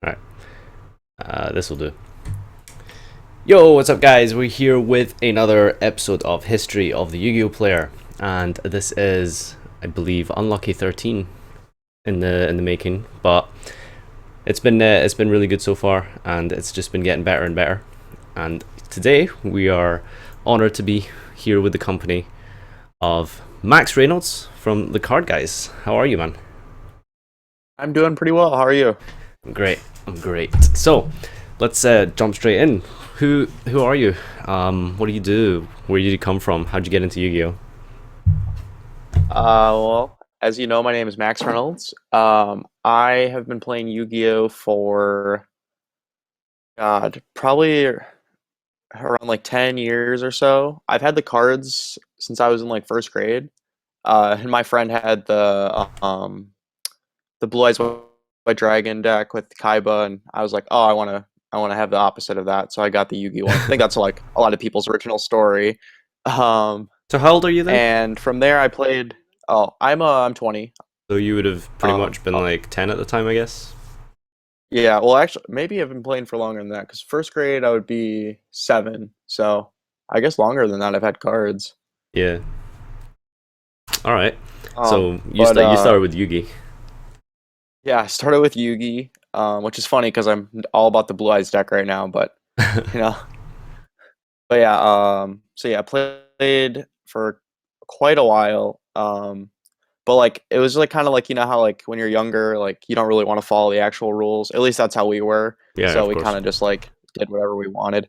All right, this will do. Yo, what's up, guys? We're here with another episode of History of the Yu-Gi-Oh player, and this is, I believe, Unlucky 13 in the making. But it's been really good so far, and it's just been getting better and better. And today we are honored to be here with the company of Max Reynolds from TheCardGuyz. How are you, man? I'm doing pretty well. How are you? I'm great. I'm great. So, let's jump straight in. Who are you? What do you do? Where did you come from? How'd you get into Yu-Gi-Oh? Well, as you know, my name is Max Reynolds. I have been playing Yu-Gi-Oh for probably around like 10 years or so. I've had the cards since I was in like first grade. And my friend had the Blue Eyes White Dragon deck with Kaiba, and I was like, oh, I want to have the opposite of that. So I got the Yu-Gi-Oh one. I think that's like a lot of people's original story. Um, So how old are you then? and from there I played. Oh, I'm 20. So you would have pretty much been Oh, like 10 at the time, I guess. yeah. Well, actually, maybe I've been playing for longer than that. Because first grade I would be 7, so I guess longer than that. I've had cards. Yeah. All right. Um, So you but you started with Yugi. yeah, I started with Yugi, which is funny because I'm all about the Blue Eyes deck right now. But you know, but yeah. So yeah, I played for quite a while. But like it was like kind of like how like when you're younger, like you don't really want to follow the actual rules. At least that's how we were. Yeah, So of we course. kind of just like did whatever we wanted.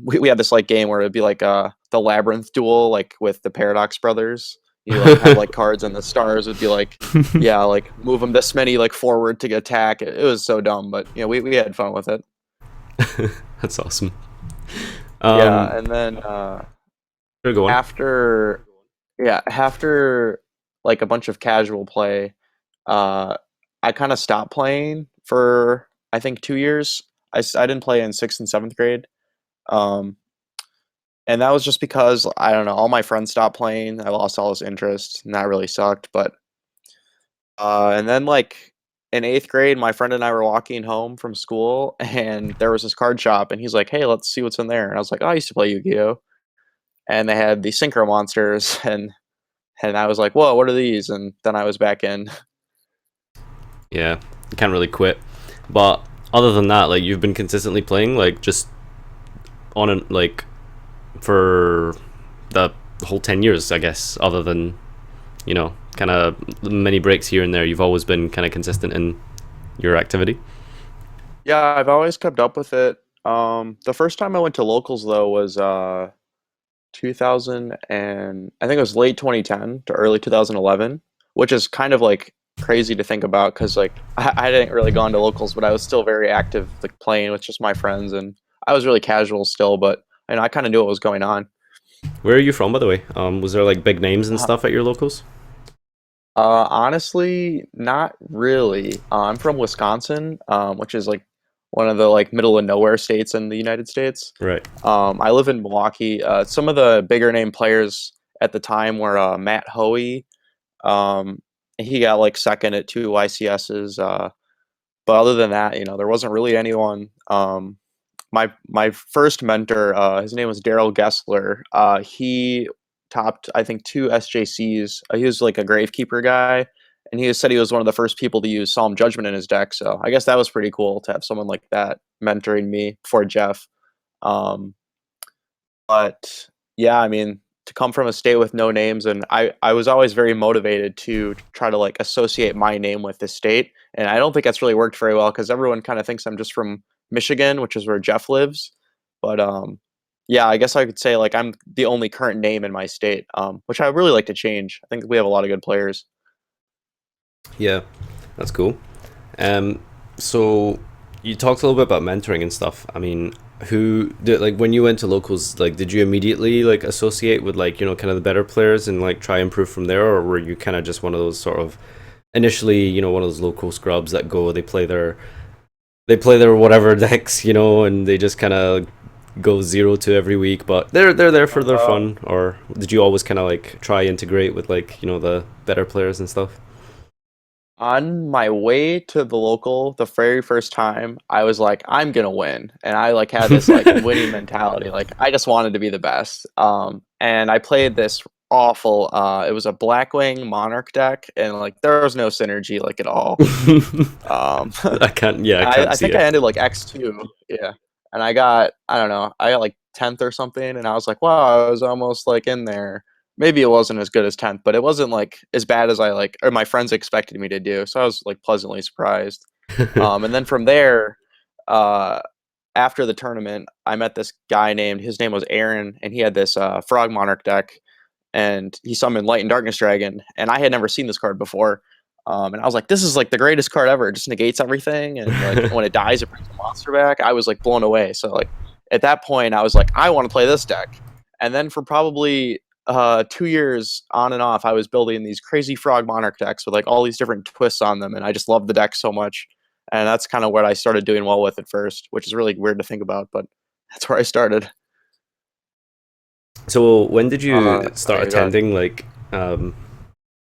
We had this like game where it'd be like the labyrinth duel, like with the Paradox Brothers. You like have like cards and the stars would be like, yeah, like move them this many like forward to attack. It was so dumb, but we had fun with it. That's awesome. Yeah, Um, and then sure, go on. after after like a bunch of casual play, uh, I kind of stopped playing for I think 2 years. I didn't play in sixth and seventh grade, um, and that was just because I don't know. All my friends stopped playing. I lost all this interest, and that really sucked. But and then like in eighth grade, my friend and I were walking home from school, and there was this card shop, and he's like, "Hey, let's see what's in there." And I was like, "Oh, I used to play Yu-Gi-Oh!" And they had the synchro monsters, and I was like, "Whoa, what are these?" And then I was back in. Yeah, you can't really quit. But other than that, like you've been consistently playing, like just on and like for the whole 10 years, I guess. Other than kind of many breaks here and there, you've always been kind of consistent in your activity. Yeah, I've always kept up with it. The first time I went to locals though was 2000, and I think it was late 2010 to early 2011, which is kind of like crazy to think about because like I didn't really go into locals, but I was still very active, like playing with just my friends, and I was really casual still, but I kind of knew what was going on. Where are you from, by the way? Was there like big names and Uh, stuff at your locals? Honestly, not really. I'm from Wisconsin, which is like one of the like middle of nowhere states in the United States. Right. I live in Milwaukee. Some of the bigger name players at the time were Matt Hoey. Um, he got like second at two YCSs. But other than that, there wasn't really anyone. My first mentor, his name was Daryl Gessler. He topped, I think, two SJCs. He was like a gravekeeper guy, and he said he was one of the first people to use Solemn Judgment in his deck. So I guess that was pretty cool to have someone like that mentoring me before Jeff. Um, but yeah, I mean, to come from a state with no names, and I was always very motivated to try to like associate my name with the state, and I don't think that's really worked very well because everyone kind of thinks I'm just from Michigan, which is where Jeff lives. But yeah, I guess I could say like I'm the only current name in my state, which I really like to change. I think we have a lot of good players. Yeah, that's cool. Um, so you talked a little bit about mentoring and stuff. I mean, who did like when you went to locals? Like, did you immediately like associate with like kind of the better players and like try improve from there, or were you kind of just one of those sort of initially one of those local scrubs that go they play their whatever decks and they just kind of go 0-2 every week, but they're there for their Uh, fun, or did you always kind of like try integrate with like the better players and stuff? On my way to the local, the very first time, I was like, I'm gonna win. And I like had this like winning mentality. Like I just wanted to be the best. And I played this awful it was a Blackwing Monarch deck and like there was no synergy like at all. Um I can't. Yeah, I can't I see think I it. ended like X2. Yeah. And I don't know, I got like 10th or something and I was like, wow, I was almost like in there. Maybe it wasn't as good as 10th, but it wasn't like as bad as I like or my friends expected me to do. So I was like pleasantly surprised. And then from there, uh after the tournament, I met this guy named his name was Aaron and he had this Frog Monarch deck and he summoned Light and Darkness Dragon, and I had never seen this card before. And I was like, "This is like the greatest card ever. It just negates everything, and like when it dies, it brings a monster back." I was like blown away. So like at that point, I was like, "I want to play this deck." And then for probably 2 years on and off, I was building these crazy Frog Monarch decks with like all these different twists on them, and I just loved the deck so much. And that's kind of what I started doing well with at first, which is really weird to think about, but that's where I started. So when did you Oh start yeah, go ahead. attending like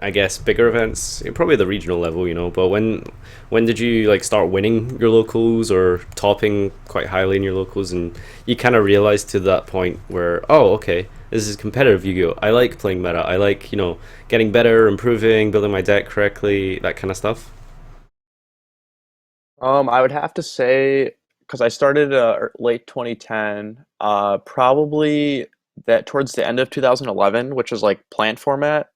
I guess bigger events? Probably the regional level, you know. But when did you like start winning your locals or topping quite highly in your locals, and you kind of realized to that point where oh okay, this is competitive Yu-Gi-Oh. I like playing meta. I like getting better, improving, building my deck correctly, that kind of stuff. I would have to say because I started late 2010, probably that towards the end of 2011, which is like plant format.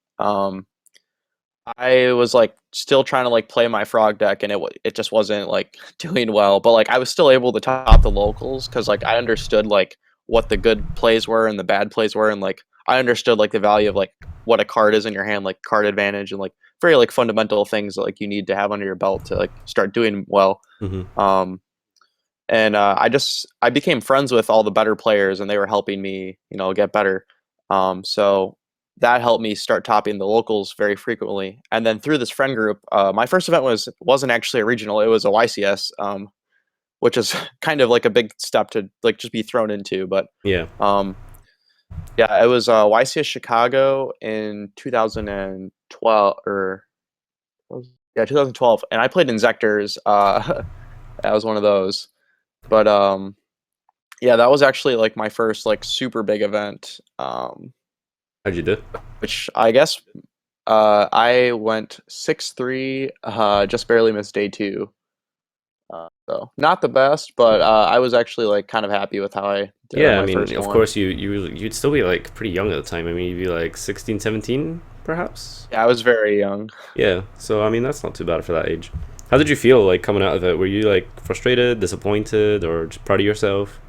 I was like still trying to like play my frog deck, and it just wasn't like doing well. But like I was still able to top the locals because like I understood like what the good plays were and the bad plays were, and like I understood like the value of like what a card is in your hand, like card advantage, and like very like fundamental things that like you need to have under your belt to like start doing well. Hmm. Um, and I became friends with all the better players, and they were helping me, get better. So that helped me start topping the locals very frequently. And then through this friend group, my first event wasn't actually a regional; it was a YCS, which is kind of like a big step to like just be thrown into. But Yeah. um, yeah, it was YCS Chicago in 2012 or yeah 2012, and I played in Zectors. That was one of those. But yeah, that was actually like my first like super big event. How'd you do? Which I guess I went 6-3, just barely missed day two. So not the best, but I was actually like kind of happy with how I did on Yeah, I my mean, first of one. course you'd still be like pretty young at the time. I mean, you'd be like 16, 17, perhaps. Yeah, I was very young. Yeah, so I mean that's not too bad for that age. How did you feel like coming out of it? Were you like frustrated, disappointed, or just proud of yourself?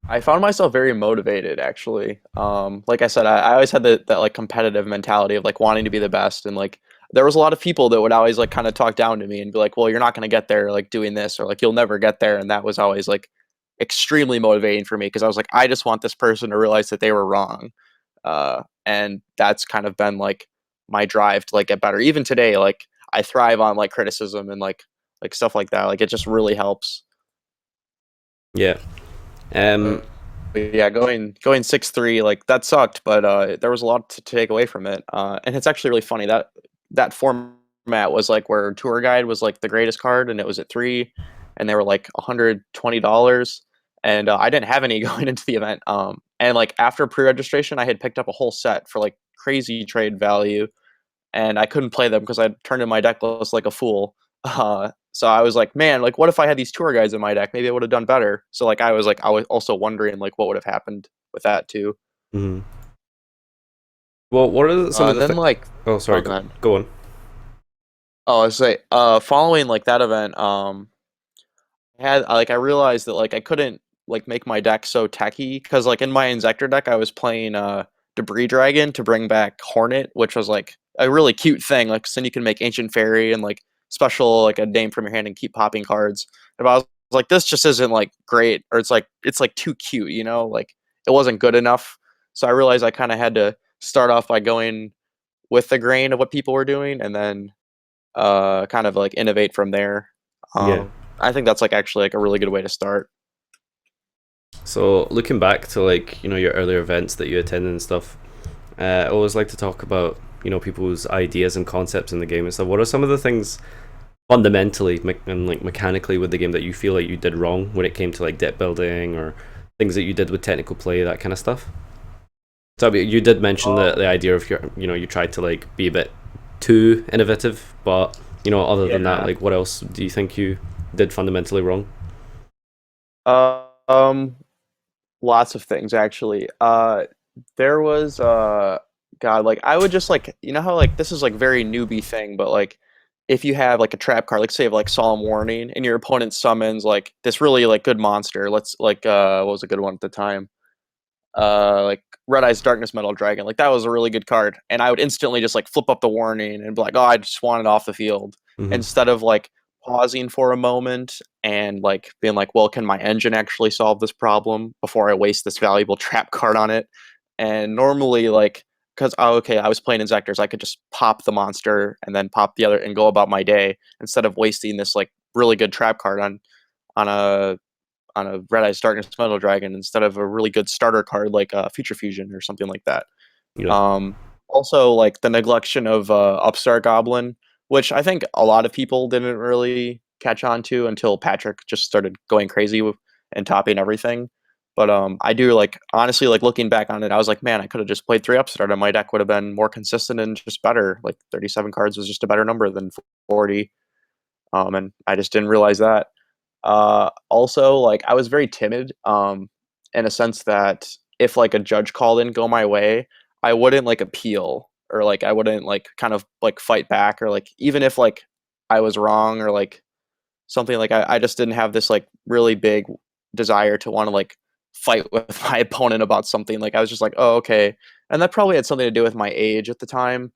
I found myself very motivated actually. Like I said, I always had that like competitive mentality of like wanting to be the best, and like there was a lot of people that would always like kind of talk down to me and be like, "Well, you're not going to get there like doing this," or like "You'll never get there," and that was always like extremely motivating for me because I was like, I just want this person to realize that they were wrong, and that's kind of been like my drive to like get better. Even today, like I thrive on like criticism and like stuff like that. Like it just really helps. Yeah. Uh, Um. yeah, going 6-3 like that sucked, but there was a lot to take away from it. And it's actually really funny that that format was like where tour guide was like the greatest card, and it was at three, and they were like $120, and I didn't have any going into the event. And like after pre-registration, I had picked up a whole set for like crazy trade value, and I couldn't play them because I turned in my deck list like a fool. So I was like, man, like what if I had these tour guides in my deck? Maybe I would have done better. So like I was also wondering like what would have happened with that too. Mhm. Well, what are some of And the then like Oh, sorry. oh go ahead. Go on. Oh, I was say following like that event, I realized that like I couldn't like make my deck so techy because like in my Inzector deck I was playing Debris Dragon to bring back Hornet, which was like a really cute thing. Like so then you can make Ancient Fairy and like special like a name from your hand and keep popping cards. And I was like, this just isn't like great, or it's like too cute, like it wasn't good enough. So I realized I kind of had to start off by going with the grain of what people were doing, and then kind of like innovate from there. Yeah. I think that's like actually like a really good way to start. So looking back to like your earlier events that you attended and stuff, I always like to talk about people's ideas and concepts in the game and stuff. What are some of the things fundamentally and like mechanically with the game that you feel like you did wrong when it came to like deck building or things that you did with technical play, that kind of stuff? So I mean, you did mention the idea of you tried to like be a bit too innovative, but other than that, Yeah. like what else do you think you did fundamentally wrong? Um, Lots of things actually. There was God, like I would just like how like this is like very newbie thing, but like if you have like a trap card, like say of like Solemn Warning, and your opponent summons like this really like good monster. Let's like what was a good one at the time? Like Red Eyes Darkness Metal Dragon. Like that was a really good card, and I would instantly just like flip up the warning and be like, oh, I just want it off the field, Hmm. instead of like pausing for a moment and like being like, well, can my engine actually solve this problem before I waste this valuable trap card on it? And normally, like, because oh, okay, I was playing Inzectors, I could just pop the monster and then pop the other and go about my day instead of wasting this like really good trap card on a Red Eyes Darkness Metal Dragon instead of a really good starter card like Future Fusion or something like that. Yeah. Um, Also, like the neglection of Upstart Goblin, which I think a lot of people didn't really catch on to until Patrick just started going crazy and topping everything. But I do like honestly like looking back on it, I was like, man, I could have just played 3 Upstart and my deck would have been more consistent and just better. Like 37 cards was just a better number than 40. And I just didn't realize that. Also, like I was very timid, in a sense that if like a judge call didn't go my way, I wouldn't like appeal or like I wouldn't like kind of like fight back or like even if like I was wrong or like something like I just didn't have this like really big desire to want to like fight with my opponent about something. Like I was just like, oh, okay. And that probably had something to do with my age at the time,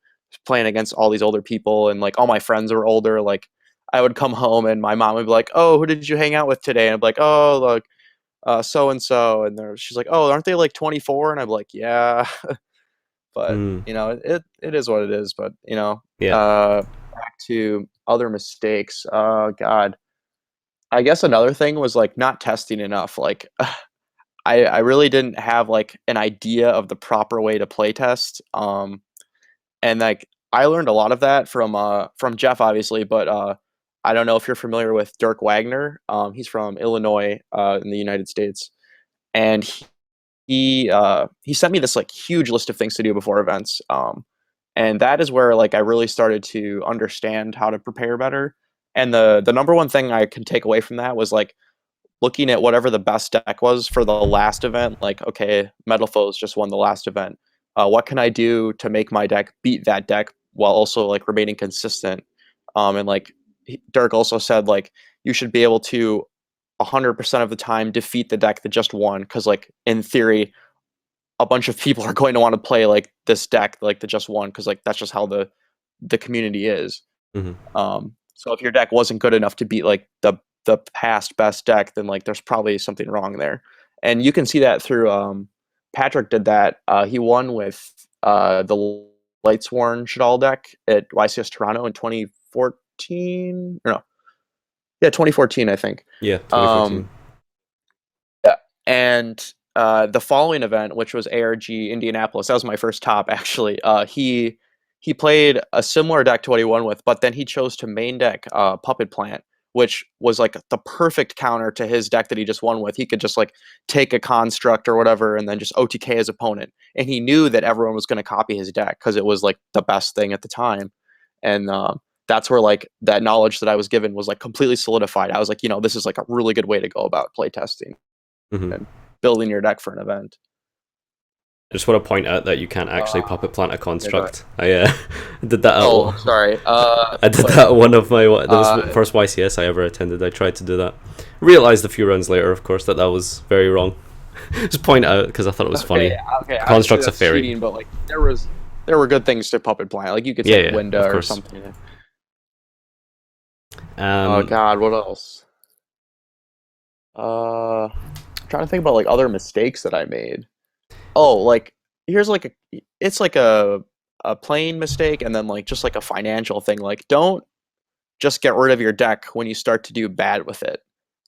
playing against all these older people and like all my friends were older. Like I would come home and my mom would be like, oh, who did you hang out with today? And I'd be like, oh, look, so and so. And she's like, oh, aren't they like 24? And I'm like, yeah. But Mm. it is what it is. But Yeah. back to other mistakes. God, I guess another thing was like not testing enough. Like I really didn't have like an idea of the proper way to play test. And like I learned a lot of that from Jeff, obviously, but I don't know if you're familiar with Dirk Wagner. He's from Illinois, in the United States, and he sent me this like huge list of things to do before events. And that is where like I really started to understand how to prepare better. And the number one thing I can take away from that was like looking at whatever the best deck was for the last event. Like, okay, Metal Foes just won the last event. What can I do to make my deck beat that deck while also like remaining consistent? And like Dirk also said, like you should be able to 100% of the time defeat the deck that just won, because like in theory a bunch of people are going to want to play like this deck like that just won, because like that's just how the community is. Hmm. So if your deck wasn't good enough to beat like the past best deck, then like there's probably something wrong there. And you can see that through Patrick did that. He won with the Lightsworn Shadal deck at YCS Toronto in 2014. Or no, yeah, 2014, I think. Yeah. Um, 2014. yeah, and the following event, which was ARG Indianapolis, that was my first top actually. He played a similar deck to what he won with, but then he chose to main deck Puppet Plant, which was like the perfect counter to his deck that he just won with. He could just like take a construct or whatever and then just OTK his opponent. And he knew that everyone was going to copy his deck because it was like the best thing at the time. And that's where like that knowledge that I was given was like completely solidified. I was like, this is like a really good way to go about playtesting Hmm. and building your deck for an event. I just want to point out that you can't actually Uh, puppet plant a yeah, go ahead. construct. I did that Oh, sorry. I did But that at one of my that was the uh, first YCS I ever attended. I tried to do that. Realized a few rounds later, of course, that that was very wrong. Just point out because I thought it was funny. okay. The Obviously, construct's a that's fairy. cheating, but like there were good things to puppet plant. Like you could Yeah, take yeah, Winda of or course. something. Oh Um, God, what else? Trying to think about like other mistakes that I made. Oh, like here's like it's like a plain mistake and then like just like a financial thing. Like don't just get rid of your deck when you start to do bad with it.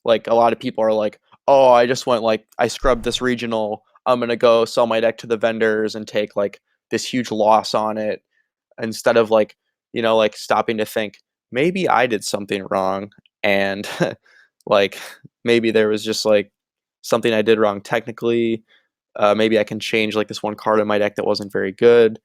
Like a lot of people are like, "Oh, I just went like I scrubbed this regional. I'm gonna go sell my deck to the vendors and take like this huge loss on it." instead of like, like stopping to think maybe I did something wrong, and like maybe there was just like something I did wrong technically. Maybe I can change like this one card in my deck that wasn't very good,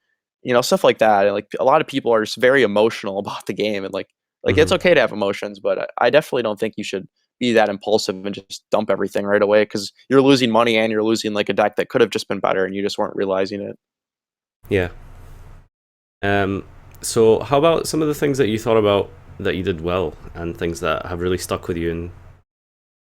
stuff like that. And like a lot of people are just very emotional about the game, and like it's Hmm. okay to have emotions, but I definitely don't think you should be that impulsive and just dump everything right away, because you're losing money and you're losing like a deck that could have just been better and you just weren't realizing it. Yeah. Um, so how about some of the things that you thought about that you did well and things that have really stuck with you? And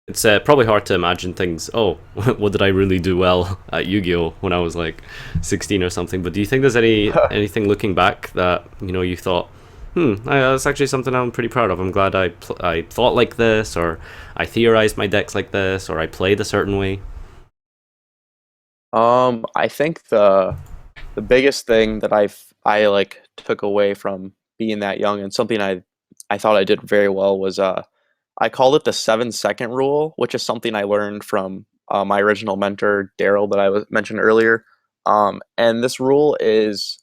it's probably hard to imagine things. Oh, what did I really do well at Yu-Gi-Oh when I was like 16 or something? But do you think there's anything looking back that you thought, that's actually something I'm pretty proud of. I'm glad I thought like this, or I theorized my decks like this, or I played a certain way. I think the biggest thing that I like took away from being that young, and something I thought I did very well, was I called it the 7-second rule, which is something I learned from my original mentor Daryl that mentioned earlier. And this rule is,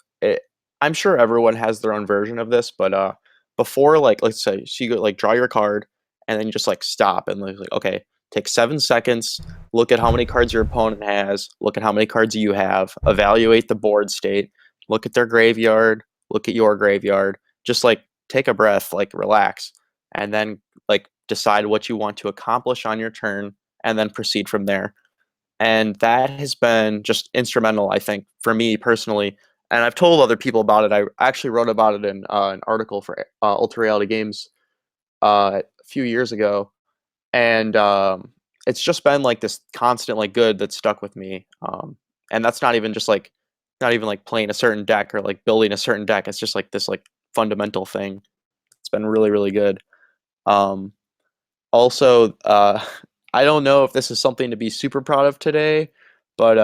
I'm sure everyone has their own version of this, but before, like, let's say, so you go like draw your card, and then you just like stop and like, okay, take 7 seconds, look at how many cards your opponent has, look at how many cards you have, evaluate the board state, look at their graveyard, look at your graveyard, just like take a breath, like relax, and then like decide what you want to accomplish on your turn, and then proceed from there. And that has been just instrumental, I think, for me personally. And I've told other people about it. I actually wrote about it in an article for Ultra Reality Games a few years ago, and it's just been like this constant like good that stuck with me. And that's not even just like, not even like playing a certain deck or like building a certain deck. It's just like this like fundamental thing. It's been really really good. Um, Also, I don't know if this is something to be super proud of today, but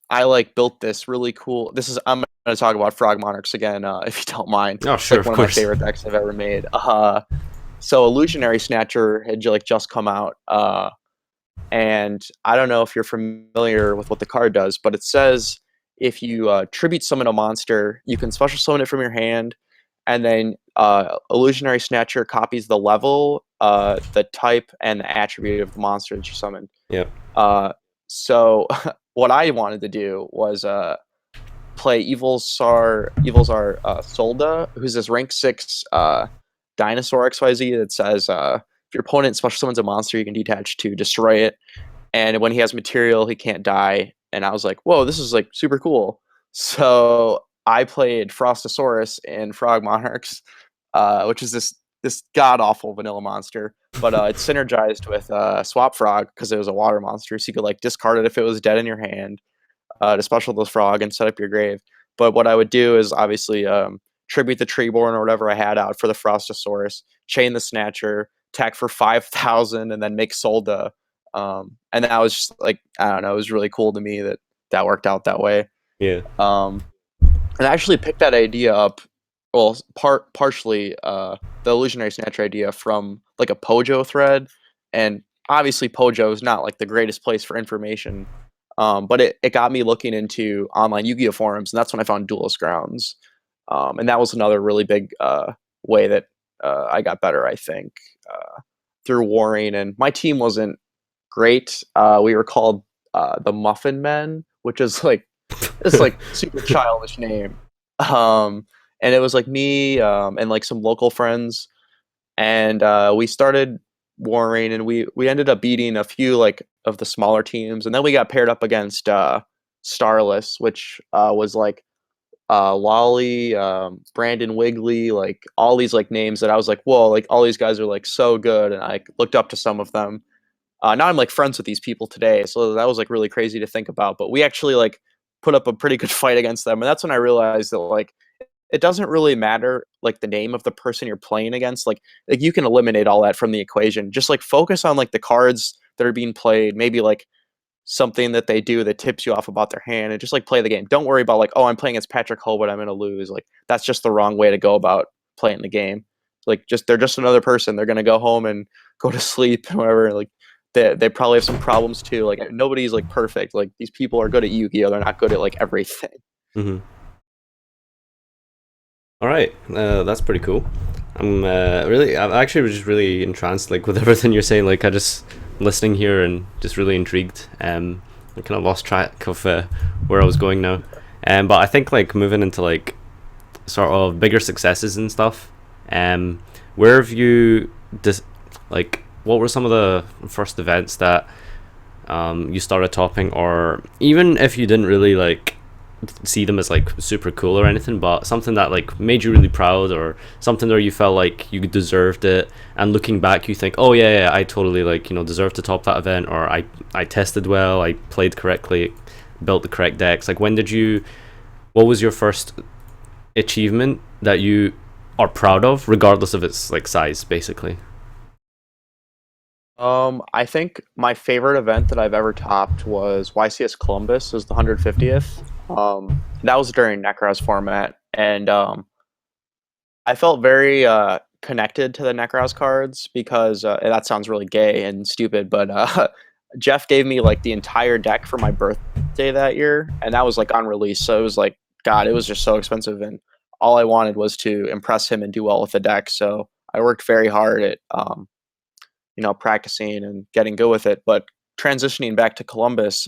I like built this really cool. I'm gonna talk about Frog Monarchs again, if you don't mind. Oh, It's sure, like of one of my course. favorite decks I've ever made. So Illusionary Snatcher had like just come out, and I don't know if you're familiar with what the card does, but it says if you tribute summon a monster, you can special summon it from your hand, and then Illusionary Snatcher copies the level, the type, and the attribute of the monster that you summoned. Yep. Uh, so what I wanted to do was play Evil Czar Solda, who's this rank 6 dinosaur XYZ that says if your opponent special summons a monster, you can detach to destroy it, and when he has material, he can't die. And I was like, whoa, this is like super cool. So I played Frostosaurus in Frog Monarchs, which is this god awful vanilla monster. But it synergized with Swap Frog because it was a water monster, so you could like discard it if it was dead in your hand, to special the frog and set up your grave. But what I would do is obviously tribute the Treeborn or whatever I had out for the Frostosaurus, chain the Snatcher, attack for 5,000, and then make Solda. And that was just like, I don't know, it was really cool to me that that worked out that way. Yeah. Um, and I actually picked that idea up, well, partially the Illusionary Snatcher idea from like a Pojo thread, and obviously Pojo is not like the greatest place for information, but it got me looking into online Yu-Gi-Oh forums, and that's when I found Duelist Grounds, and that was another really big way that I got better, I think, through warring. And my team wasn't great. We were called the Muffin Men, which is like, it's like super childish name. Um, and it was like me, and like some local friends, and we started warring, and we ended up beating a few like of the smaller teams, and then we got paired up against Starless, which was like Lolly, Brandon Wigley, like all these like names that I was like, whoa, like all these guys are like so good, and I looked up to some of them. Now I'm like friends with these people today, so that was like really crazy to think about. But we actually like put up a pretty good fight against them, and that's when I realized that like it doesn't really matter like the name of the person you're playing against. Like you can eliminate all that from the equation. Just like focus on like the cards that are being played, maybe like something that they do that tips you off about their hand, and just like play the game. Don't worry about like, oh, I'm playing against Patrick Hull, but I'm gonna lose. Like that's just the wrong way to go about playing the game. Like just they're just another person. They're gonna go home and go to sleep and whatever. Like they probably have some problems too. Like nobody's like perfect. Like these people are good at Yu-Gi-Oh. They're not good at like everything. Hmm. All right, that's pretty cool. I'm actually just really entranced, like with everything you're saying. Like I just listening here and just really intrigued. I kind of lost track of where I was going now. But I think like moving into like sort of bigger successes and stuff. Um, where have you like what were some of the first events that you started topping, or even if you didn't really like see them as like super cool or anything, but something that like made you really proud, or something where you felt like you deserved it, and looking back you think, oh yeah, I totally like deserved to top that event, or I tested well, I played correctly, built the correct decks. Like when did you? What was your first achievement that you are proud of, regardless of its like size, basically? I think my favorite event that I've ever topped was YCS Columbus, is the 150th. That was during Necros format, and I felt very connected to the Necros cards because that sounds really gay and stupid, but Jeff gave me like the entire deck for my birthday that year, and that was like on release. So it was like, God, it was just so expensive, and all I wanted was to impress him and do well with the deck. So I worked very hard at practicing and getting good with it. But transitioning back to Columbus,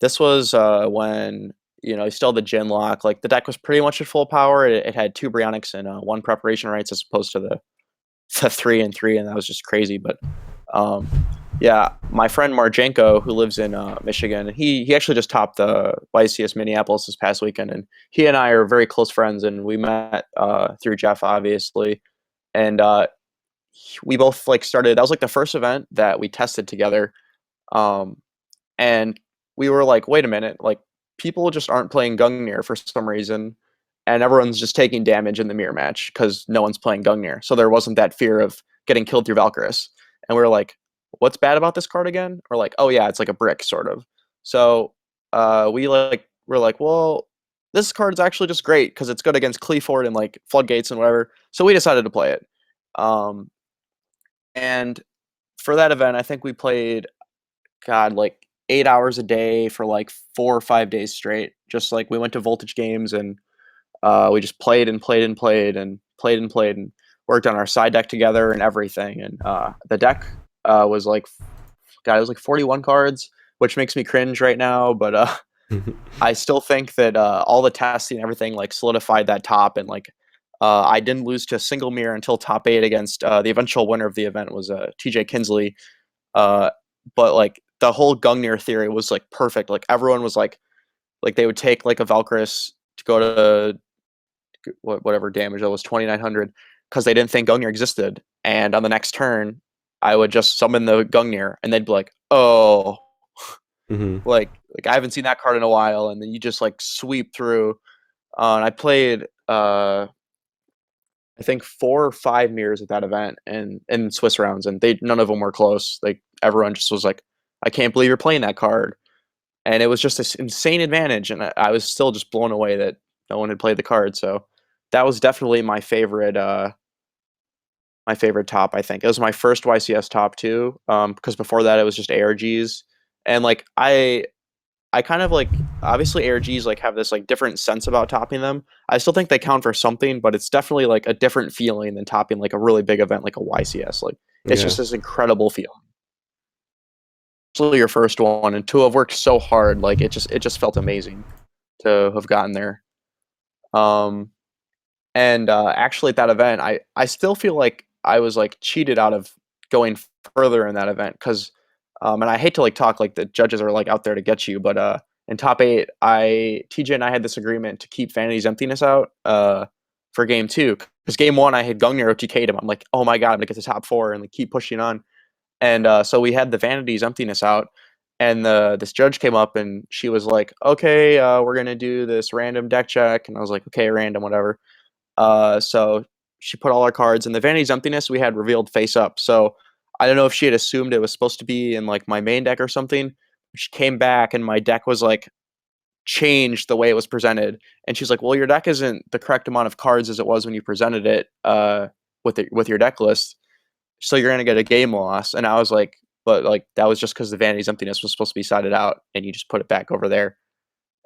this was when you still had the Gin Lock. Like the deck was pretty much at full power. It had two Bryonics and one Preparation Rights as opposed to the 3 and 3, and that was just crazy. But um, yeah, my friend Marjenko, who lives in Michigan, he actually just topped the YCS Minneapolis this past weekend, and he and I are very close friends, and we met through Jeff, obviously, and we both like started. That was like the first event that we tested together, um, and we were like, wait a minute, like people just aren't playing Gungnir for some reason, and everyone's just taking damage in the mirror match because no one's playing Gungnir. So there wasn't that fear of getting killed through Valkyris. And we were like, what's bad about this card again? Or like, oh yeah, it's like a brick sort of. So we're like, well, this card's actually just great because it's good against Cleaford and like floodgates and whatever. So we decided to play it. Um, and for that event, I think we played, God, like 8 hours a day for like 4 or 5 days straight. Just like we went to voltage games and we just played and played and played and played and played and worked on our side deck together and everything. And the deck was like, God, it was like 41 cards, which makes me cringe right now. But I still think that all the testing and everything like solidified that top, and like I didn't lose to a single mirror until top 8 against the eventual winner of the event was TJ Kinsley. Uh, but like the whole Gungnir theory was like perfect. Like everyone was like they would take like a Valkyris to go to whatever damage that was 2,900 because they didn't think Gungnir existed. And on the next turn, I would just summon the Gungnir, and they'd be like, "Oh, Hmm. like I haven't seen that card in a while." And then you just like sweep through. And I played I think 4 or 5 mirrors at that event and in Swiss rounds, and they none of them were close. Like everyone just was like, "I can't believe you're playing that card," and it was just this insane advantage. And I was still just blown away that no one had played the card. So that was definitely my favorite top. I think it was my first YCS top too, because before that it was just ARGs, and like I kind of like, obviously ARGs like have this like different sense about topping them. I still think they count for something, but it's definitely like a different feeling than topping like a really big event like a YCS. Like it's Yeah. just this incredible feeling. Especially your first one, and to have worked so hard, like it just felt amazing to have gotten there. Um, and actually at that event, I still feel like I was like cheated out of going further in that event because and I hate to like talk like the judges are like out there to get you, but in top 8, I TJ and I had this agreement to keep Vanity's Emptiness out for game 2, because game 1 I had Gungnir OTK'd him. I'm like, oh my god, I'm gonna get to top 4 and like keep pushing on. And so we had the Vanity's Emptiness out, and this judge came up and she was like, okay, we're gonna do this random deck check, and I was like, okay, random, whatever. So she put all our cards, and the Vanity's Emptiness we had revealed face up. So I don't know if she had assumed it was supposed to be in like my main deck or something. She came back and my deck was like changed the way it was presented, and she's like, "Well, your deck isn't the correct amount of cards as it was when you presented it with your deck list. So you're gonna get a game loss." And I was like, "But like that was just because the Vanity's Emptiness was supposed to be sided out, and you just put it back over there."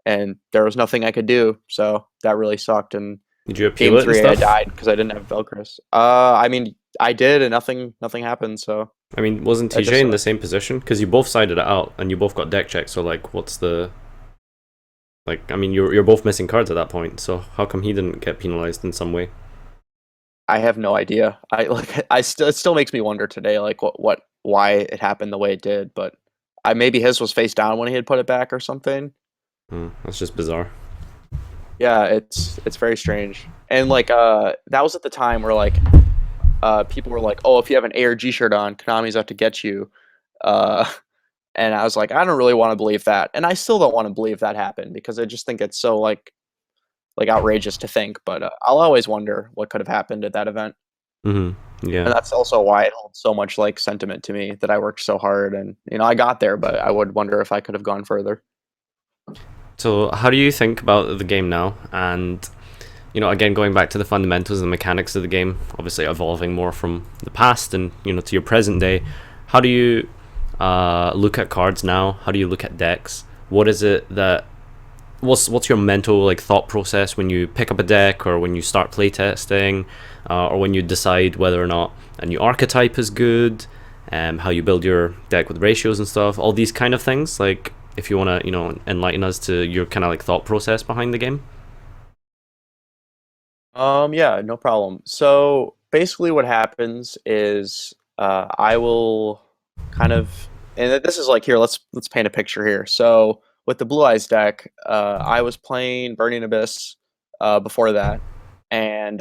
And there was nothing I could do, so that really sucked. And Did you appeal Game it and 3, I stuff? died because I didn't have Velcris. I mean, I did, and nothing happened. So I mean, wasn't it TJ just in the same position? Because you both sided it out and you both got deck checked. So like, what's the like? I mean, you're both missing cards at that point. So how come he didn't get penalized in some way? I have no idea. I like it still makes me wonder today, like why it happened the way it did. But I maybe his was face down when he had put it back or something. That's just bizarre. Yeah, it's very strange. And like that was at the time where like people were like, "Oh, if you have an A or G shirt on, Konami's out to get you." Uh and I was like, I don't really want to believe that. And I still don't want to believe that happened because I just think it's so like outrageous to think, but I'll always wonder what could have happened at that event. Yeah. And that's also why it holds so much like sentiment to me that I worked so hard and I got there, but I would wonder if I could have gone further. So how do you think about the game now? And again, going back to the fundamentals and the mechanics of the game, obviously evolving more from the past and to your present day. How do you look at cards now? How do you look at decks? What is it that what's your mental like thought process when you pick up a deck or when you start playtesting, or when you decide whether or not a new archetype is good, how you build your deck with ratios and stuff, all these kind of things. Like, if you want to enlighten us to your kind of like thought process behind the game. Yeah, no problem. So basically what happens is I will kind of and this is like here, let's paint a picture here. So with the Blue Eyes deck, I was playing Burning Abyss before that, and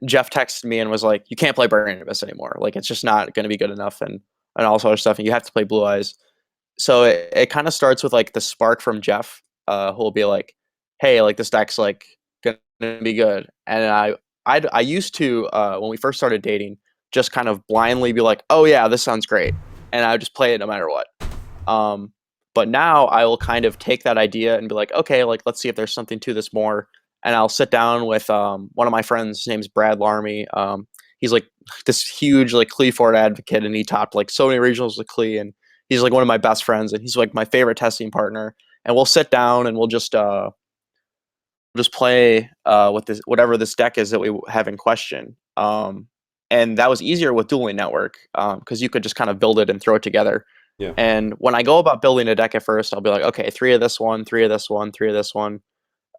Jeff texted me and was like, "You can't play Burning Abyss anymore. Like it's just not going to be good enough, and all this other stuff. And you have to play Blue Eyes." So it kind of starts with like the spark from Jeff, who'll be like, "Hey, like this deck's like gonna be good." And I used to when we first started dating, just kind of blindly be like, "Oh yeah, this sounds great," and I would just play it no matter what. Um, but now I will kind of take that idea and be like, "Okay, like let's see if there's something to this more." And I'll sit down with one of my friends. His name's Brad Larmy. He's like this huge like Clee Ford advocate, and he topped like so many regionals with Clee, and he's like one of my best friends, and he's like my favorite testing partner. And we'll sit down and we'll just play with this whatever this deck is that we have in question. And that was easier with Dueling Network because you could just kind of build it and throw it together. Yeah. And when I go about building a deck at first, I'll be like, okay, three of this one, three of this one, three of this one.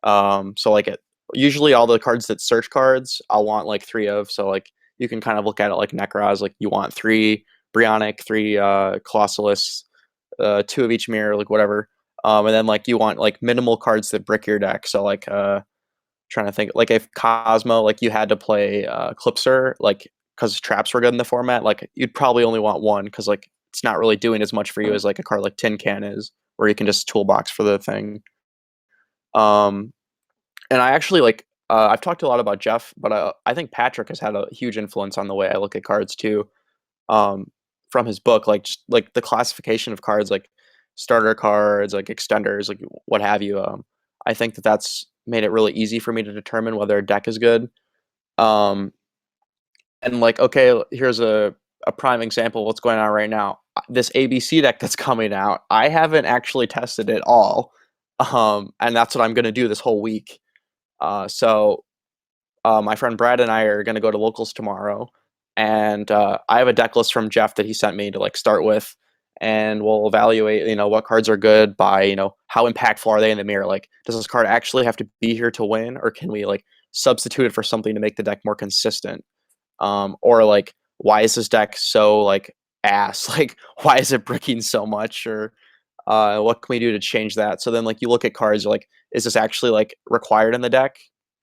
So like usually all the cards that search cards, I'll want like three of. So like you can kind of look at it like Necroz, like you want three Brionic, three Colossalus, two of each mirror, like whatever. And then like you want like minimal cards that brick your deck. So like trying to think like if Cosmo like you had to play Clipser like because traps were good in the format, like you'd probably only want one because like it's not really doing as much for you as like a card like Tin Can is, where you can just toolbox for the thing. Um, and I actually like I've talked a lot about Jeff, but I think Patrick has had a huge influence on the way I look at cards too. Um, from his book, like just like the classification of cards, like starter cards, like extenders, like what have you. I think that that's made it really easy for me to determine whether a deck is good. Um, and like, okay, here's a prime example of what's going on right now. This ABC deck that's coming out, I haven't actually tested it all. And that's what I'm going to do this whole week. So my friend Brad and I are going to go to locals tomorrow, and I have a deck list from Jeff that he sent me to like start with, and we'll evaluate, what cards are good by, how impactful are they in the mirror. Like, does this card actually have to be here to win, or can we like substitute it for something to make the deck more consistent? Or like, why is this deck so like ass? Like, why is it bricking so much? Or what can we do to change that? So then, like, you look at cards, you're like, is this actually like required in the deck?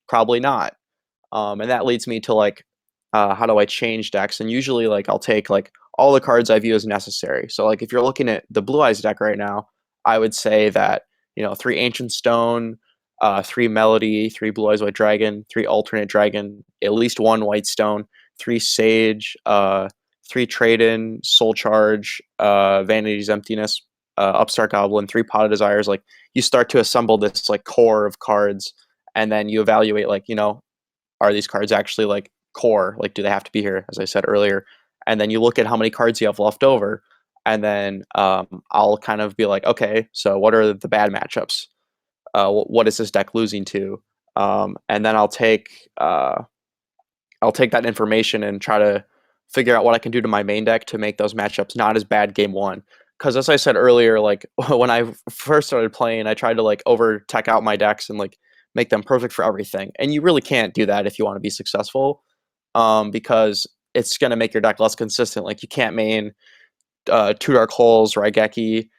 Probably not. And that leads me to like, how do I change decks? And usually, like, I'll take like all the cards I view as necessary. So, like, if you're looking at the Blue Eyes deck right now, I would say that three Ancient Stone, three Melody, three Blue Eyes White Dragon, three Alternate Dragon, at least one White Stone, three Sage, three Trade-in, Soul Charge, Vanity's Emptiness, Upstart Goblin, three Pot of Desires. Like, you start to assemble this like core of cards, and then you evaluate like are these cards actually like core? Like, do they have to be here? As I said earlier, and then you look at how many cards you have left over, and then I'll kind of be like, okay, so what are the bad matchups? What is this deck losing to? and then I'll take that information and try to figure out what I can do to my main deck to make those matchups not as bad game one. Because as I said earlier, like when I first started playing, I tried to like over tech out my decks and like make them perfect for everything. And you really can't do that if you want to be successful, because it's gonna make your deck less consistent. Like you can't main two Dark Holes, Raigeki,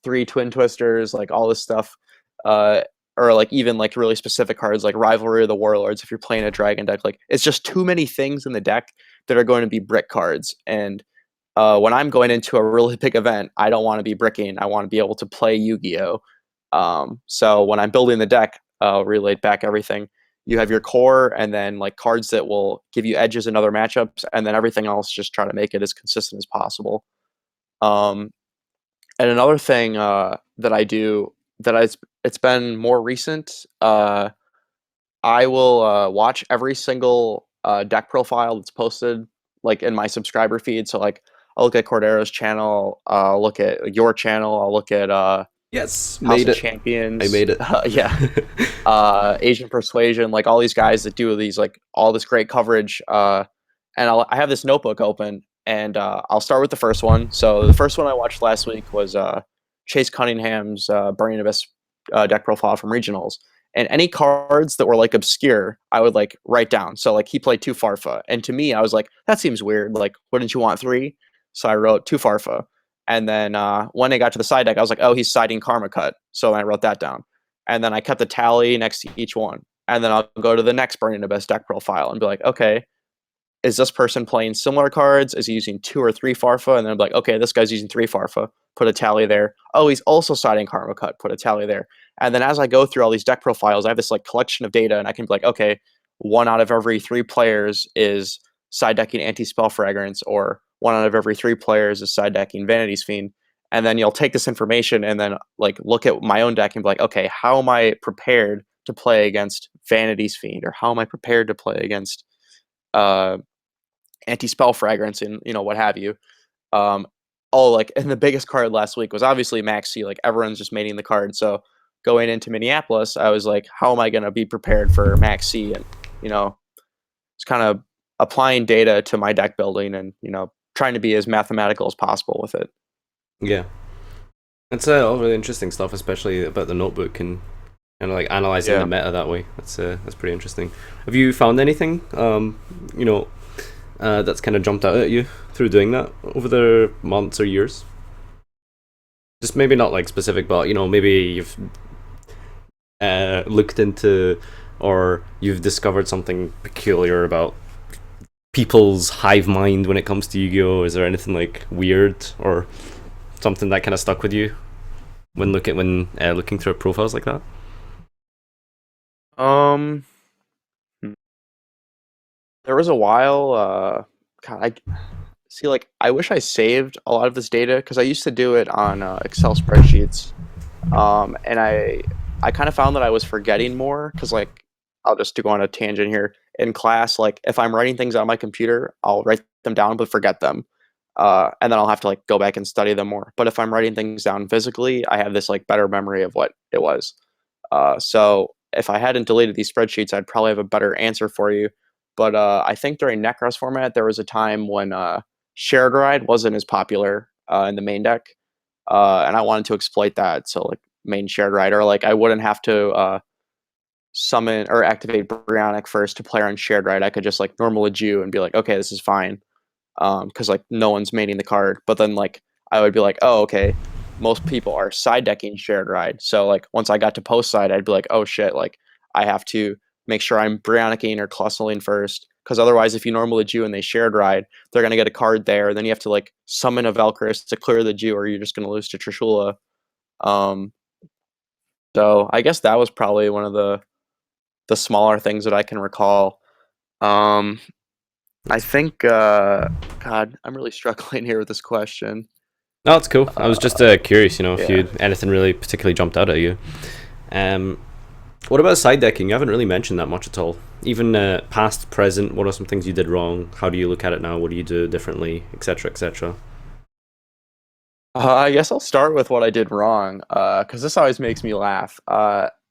three Twin Twisters, like all this stuff, uh, or like even like really specific cards like Rivalry of the Warlords. If you're playing a Dragon deck, like it's just too many things in the deck that are going to be brick cards. And when I'm going into a really big event, I don't want to be bricking. I want to be able to play Yu-Gi-Oh. So when I'm building the deck, relate back everything. You have your core, and then like cards that will give you edges in other matchups, and then everything else just try to make it as consistent as possible. Um, and another thing that I do that it's been more recent. I will watch every single deck profile that's posted like in my subscriber feed. So like I'll look at Cordero's channel, I'll look at your channel, I'll look at Yes, House made of it. I Champions, made it. yeah, Asian Persuasion, like all these guys that do these like all this great coverage. And I have this notebook open, and I'll start with the first one. So the first one I watched last week was Chase Cunningham's Burning Abyss deck profile from regionals. And any cards that were like obscure, I would like write down. So like he played two Farfa, and to me, I was like, that seems weird. Like, wouldn't you want three? So I wrote two Farfa. And then when I got to the side deck, I was like, oh, he's siding Karma Cut. So I wrote that down. And then I kept a tally next to each one. And then I'll go to the next Burning Abyss deck profile and be like, okay, is this person playing similar cards? Is he using two or three Farfa? And then I'm like, okay, this guy's using three Farfa. Put a tally there. Oh, he's also siding Karma Cut. Put a tally there. And then as I go through all these deck profiles, I have this like collection of data, and I can be like, okay, one out of every three players is side decking Anti-Spell Fragrance, or one out of every three players is side decking Vanity's Fiend. And then you'll take this information and then like look at my own deck and be like, okay, how am I prepared to play against Vanity's Fiend, or how am I prepared to play against uh, Anti-Spell Fragrance, and what have you. Um, like, and the biggest card last week was obviously Max C. Like everyone's just maining the card. So going into Minneapolis, I was like, how am I going to be prepared for Max C? And it's kind of applying data to my deck building, and trying to be as mathematical as possible with it. Yeah, it's all really interesting stuff, especially about the notebook and like analyzing the meta that way. That's pretty interesting. Have you found anything that's kind of jumped out at you through doing that over the months or years? Just maybe not like specific, but maybe you've looked into, or you've discovered something peculiar about people's hive mind when it comes to Yu-Gi-Oh. Is there anything like weird or something that kind of stuck with you when looking through profiles like that? There was a while, God, I see, like, I wish I saved a lot of this data, because I used to do it on Excel spreadsheets. And I kind of found that I was forgetting more, because, like, I'll just go on a tangent here. In class, like, if I'm writing things on my computer, I'll write them down but forget them. And then I'll have to, like, go back and study them more. But if I'm writing things down physically, I have this, like, better memory of what it was. So if I hadn't deleted these spreadsheets, I'd probably have a better answer for you. But I think during Necros format, there was a time when Shared Ride wasn't as popular in the main deck, and I wanted to exploit that. So like main Shared Ride, or like I wouldn't have to summon or activate Brionic first to play on Shared Ride. I could just like normal a Jew and be like, okay, this is fine, because like no one's maining the card. But then like I would be like, oh, okay, most people are side decking Shared Ride. So like once I got to post side, I'd be like, oh shit, like I have to make sure I'm Brionicing or Clustling first, because otherwise if you normally Jew and they Shared Ride, they're going to get a card there. Then you have to like summon a Valkyris to clear the Jew, or you're just going to lose to Trishula. So I guess that was probably one of the smaller things that I can recall. I think God, I'm really struggling here with this question. No, it's cool. I was just curious, if Yeah. you anything really particularly jumped out at you. What about side decking? You haven't really mentioned that much at all. Even past, present, what are some things you did wrong? How do you look at it now? What do you do differently, etc., etc.? I guess I'll start with what I did wrong, because this always makes me laugh.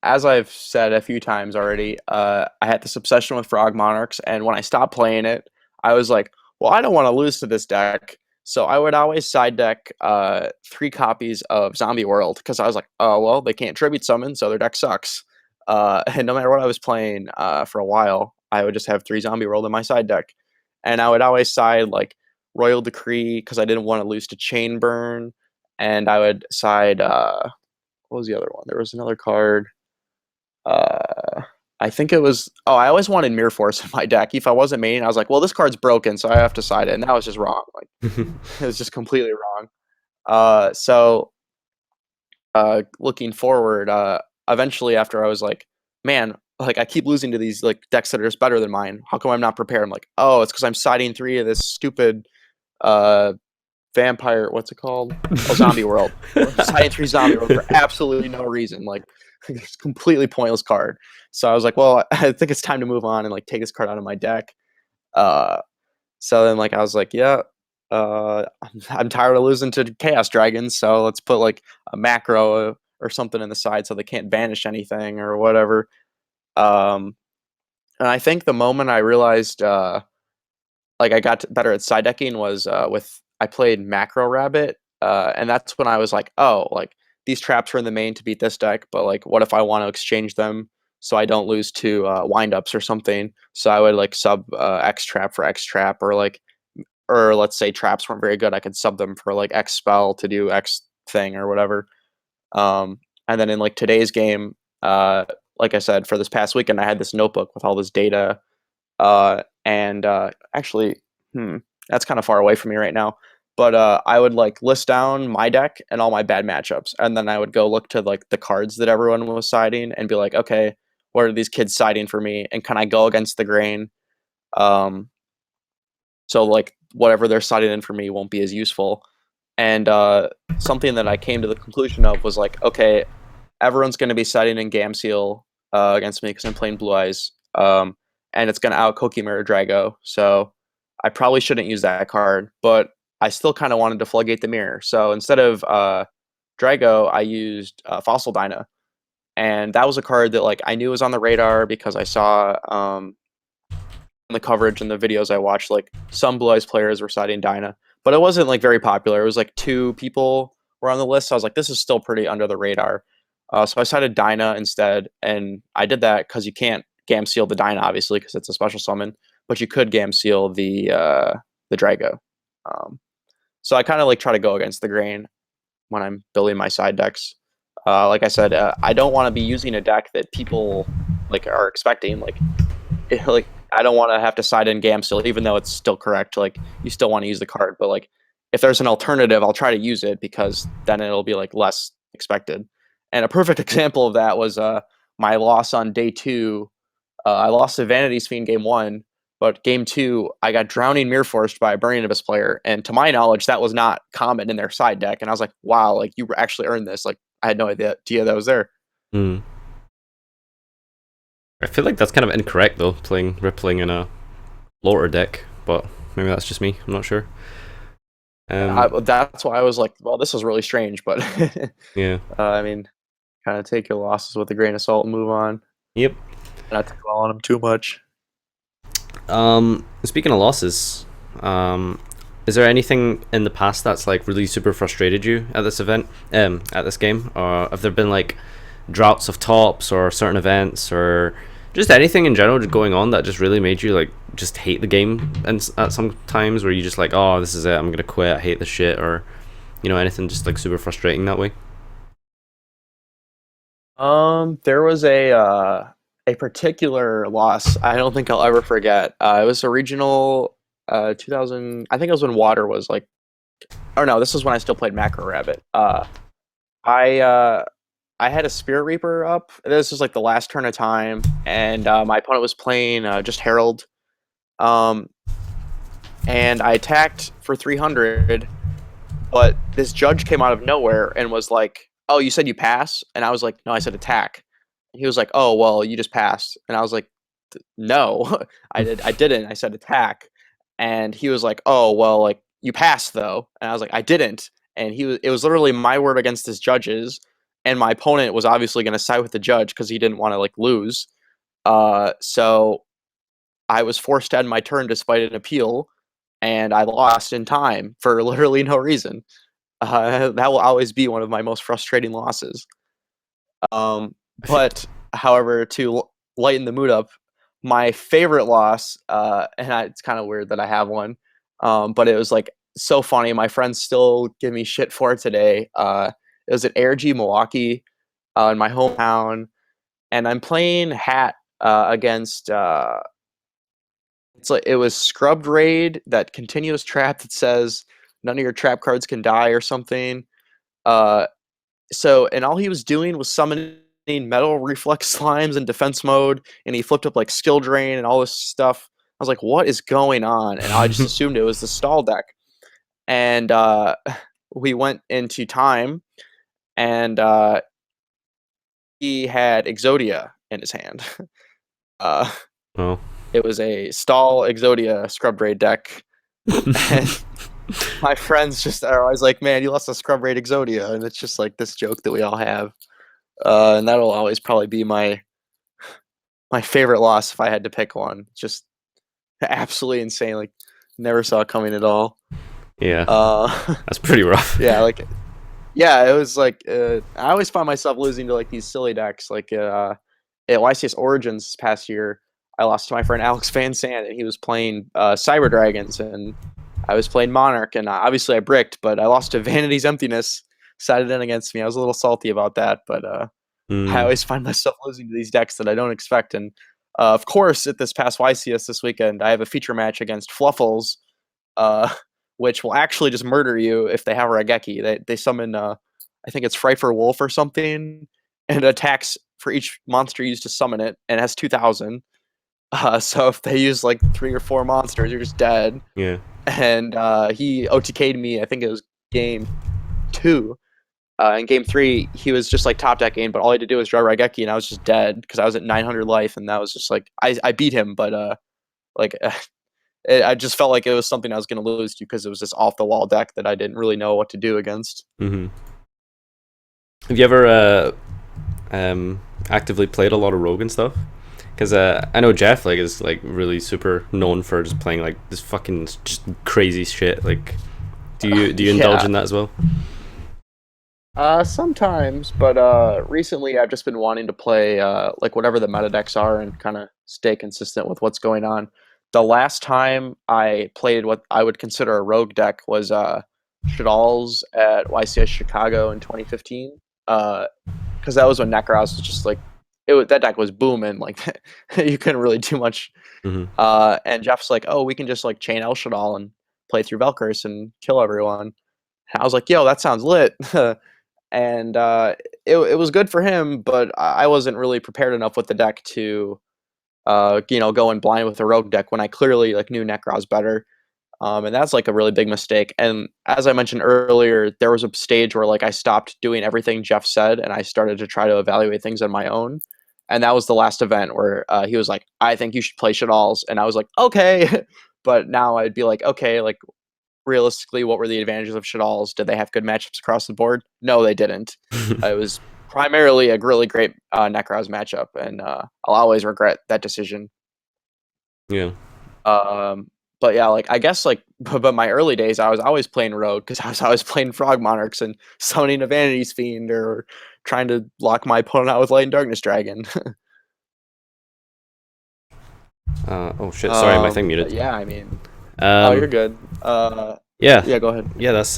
as I've said a few times already, I had this obsession with Frog Monarchs, and when I stopped playing it, I was like, well, I don't want to lose to this deck. So I would always side deck 3 copies of Zombie World because I was like, oh well, they can't tribute summon, so their deck sucks. And no matter what I was playing for a while, I would just have 3 Zombie World in my side deck, and I would always side like Royal Decree because I didn't want to lose to Chain Burn, and I would side what was the other one? There was another card. Uh, I think it was. Oh, I always wanted Mirror Force in my deck. If I wasn't main, I was like, well, this card's broken, so I have to side it, and that was just wrong. Like it was just completely wrong. So looking forward, eventually after I was like, man, like I keep losing to these like decks that are just better than mine. How come I'm not prepared? I'm like, oh, it's because I'm siding 3 of this stupid uh vampire. What's it called? Oh, Zombie World. Siding 3 Zombie World for absolutely no reason. Like it's completely pointless card. So I was like, well, I think it's time to move on and like take this card out of my deck. Uh, so then like I was like, yeah, I'm tired of losing to Chaos Dragons, so let's put like a macro or something in the side so they can't banish anything or whatever. Um, and I think the moment I realized like I got better at side decking was with I played Macro Rabbit, and that's when I was like, oh, like these traps are in the main to beat this deck, but like what if I want to exchange them so I don't lose to windups or something? So I would like sub X trap for X trap, or like, or let's say traps weren't very good, I could sub them for like X spell to do X thing or whatever. And then in like today's game, like I said, for this past weekend, I had this notebook with all this data, and actually, that's kind of far away from me right now. But I would like list down my deck and all my bad matchups, and then I would go look to like the cards that everyone was siding and be like, okay, what are these kids siding for me, and can I go against the grain? Um, so like whatever they're siding in for me won't be as useful. And something that I came to the conclusion of was like, okay, everyone's going to be siding in Gamseel against me because I'm playing Blue Eyes, and it's going to out Koki Mirror Drago. So I probably shouldn't use that card, but I still kind of wanted to floodgate the mirror. So instead of Drago, I used Fossil Dyna, and that was a card that like I knew was on the radar because I saw the coverage and the videos I watched, like some Blue Eyes players were citing Dyna, but it wasn't like very popular. It was like 2 people were on the list. So I was like, this is still pretty under the radar. So I cited Dyna instead, and I did that because you can't Gam Seal the Dyna, obviously, because it's a special summon, but you could Gam Seal the Drago. Um, so I kind of like try to go against the grain when I'm building my side decks. Like I said, I don't want to be using a deck that people like are expecting. Like I don't want to have to side in Gamsil, even though it's still correct. Like you still want to use the card, but like if there's an alternative, I'll try to use it because then it'll be like less expected. And a perfect example of that was my loss on day 2. I lost to Vanity's Fiend game 1, but game 2 I got Drowning Mirror Forced by a Burning Abyss player, and to my knowledge, that was not common in their side deck. And I was like, wow, like you actually earned this. Like I had no idea that was there. Hmm. I feel like that's kind of incorrect though, playing Rippling in a Lorter deck, but maybe that's just me. I'm not sure. That's why I was like, well, this is really strange, but Yeah. I mean, kind of take your losses with a grain of salt and move on. Yep. Not to dwell on them too much. Speaking of losses, is there anything in the past that's like really super frustrated you at this event, at this game, or have there been like droughts of tops or certain events or just anything in general going on that just really made you like just hate the game and at some times where you just like, oh, this is it, I'm gonna quit, I hate this shit, or anything just like super frustrating that way? There was a particular loss I don't think I'll ever forget. It was a regional 2000. I think it was when Water was like, or no, this was when I still played Macro Rabbit. I uh, I had a Spirit Reaper up. This was like the last turn of time, and my opponent was playing just Herald. Um, and I attacked for 300, but this judge came out of nowhere and was like, "Oh, you said you pass?" And I was like, "No, I said attack." He was like, "Oh, well, you just passed." And I was like, "No, I didn't. I said attack." And he was like, "Oh, well, like you passed though." And I was like, "I didn't." And it was literally my word against his judges. and my opponent was obviously going to side with the judge because he didn't want to like lose. So I was forced to end my turn despite an appeal, and I lost in time for literally no reason. That will always be one of my most frustrating losses. But however, to lighten the mood up, my favorite loss, it's kind of weird that I have one, but it was like so funny. My friends still give me shit for it today. It was at Air G Milwaukee, in my hometown, and I'm playing Hat against. It's like it was Scrubbed Raid, that continuous trap that says none of your trap cards can die or something. Uh, and all he was doing was summoning metal reflex slimes in defense mode, and he flipped up like skill drain and all this stuff. I was like, what is going on? And I just assumed it was the stall deck. And we went into time, and he had Exodia in his hand. uh, Oh. it was a stall Exodia Scrub Raid deck. And my friends just are always like, man, you lost a Scrub Raid Exodia. And it's just like this joke that we all have. And that'll always probably be my favorite loss if I had to pick one. Just absolutely insane. Like, never saw it coming at all. Yeah, Uh, that's pretty rough. yeah, like, yeah, it was like I always find myself losing to like these silly decks. Like at YCS Origins this past year, I lost to my friend Alex Van Sant, and he was playing Cyber Dragons, and I was playing Monarch, and obviously I bricked, but I lost to Vanity's Emptiness, sided in against me. I was a little salty about that, but I always find myself losing to these decks that I don't expect. And of course, at this past YCS this weekend, I have a feature match against Fluffles, uh, which will actually just murder you if they have Raigeki. They summon, I think it's Frightful Wolf or something, and it attacks for each monster used to summon it, and it has 2,000. So if they use like 3 or 4 monsters, you're just dead. Yeah. And he OTK'd me, I think it was game 2. In game 3, he was just like top decking, but all he had to do was draw Raigeki, and I was just dead because I was at 900 life, and that was just like I beat him, but like I just felt like it was something I was going to lose to because it was this off the wall deck that I didn't really know what to do against. Mm-hmm. Have you ever actively played a lot of Rogue and stuff? Because I know Jeff like is like really super known for just playing like this fucking just crazy shit. Like, do you indulge in that as well? Sometimes, but recently I've just been wanting to play like whatever the meta decks are and kind of stay consistent with what's going on. The last time I played what I would consider a rogue deck was Shadal's at YCS Chicago in 2015. Because that was when Necros was just like that deck was booming. Like you couldn't really do much. Mm-hmm. And Jeff's like, oh, we can just like chain El Shadal and play through Velkers and kill everyone. And I was like, yo, that sounds lit. And it was good for him, but I wasn't really prepared enough with the deck to go in blind with a rogue deck when I clearly like knew Necros better. And that's like a really big mistake. And as I mentioned earlier, there was a stage where like I stopped doing everything Jeff said and I started to try to evaluate things on my own. And that was the last event where he was like, I think you should play Shadal's. And I was like, okay. But now I'd be like, okay, like realistically, what were the advantages of Shadal's? Did they have good matchups across the board? No, they didn't. It was primarily a really great Necros matchup, and I'll always regret that decision. Yeah. But yeah, like I guess like, but my early days, I was always playing Rogue because I was always playing Frog Monarchs and summoning a Vanity's Fiend or trying to lock my opponent out with Light and Darkness Dragon. Oh shit! Sorry, my thing muted. Yeah, I mean, oh, you're good. Yeah. Yeah, go ahead. Yeah, that's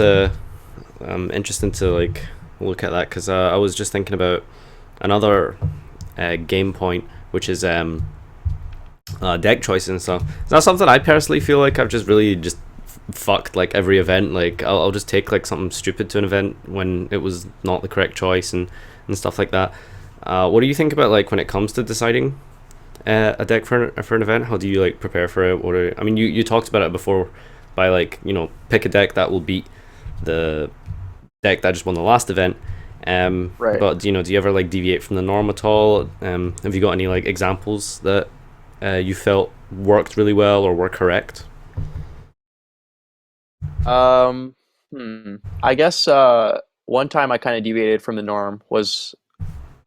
interesting to like look at that because I was just thinking about another game point, which is deck choices and stuff. It's not something I personally feel like I've just really just fucked like every event. Like I'll just take like something stupid to an event when it was not the correct choice and stuff like that. What do you think about like when it comes to deciding a deck for an event? How do you like prepare for it? I mean, you talked about it before by like pick a deck that will beat the deck that just won the last event. Right. But do you ever like deviate from the norm at all? Have you got any like examples that you felt worked really well or were correct? I guess one time I kind of deviated from the norm was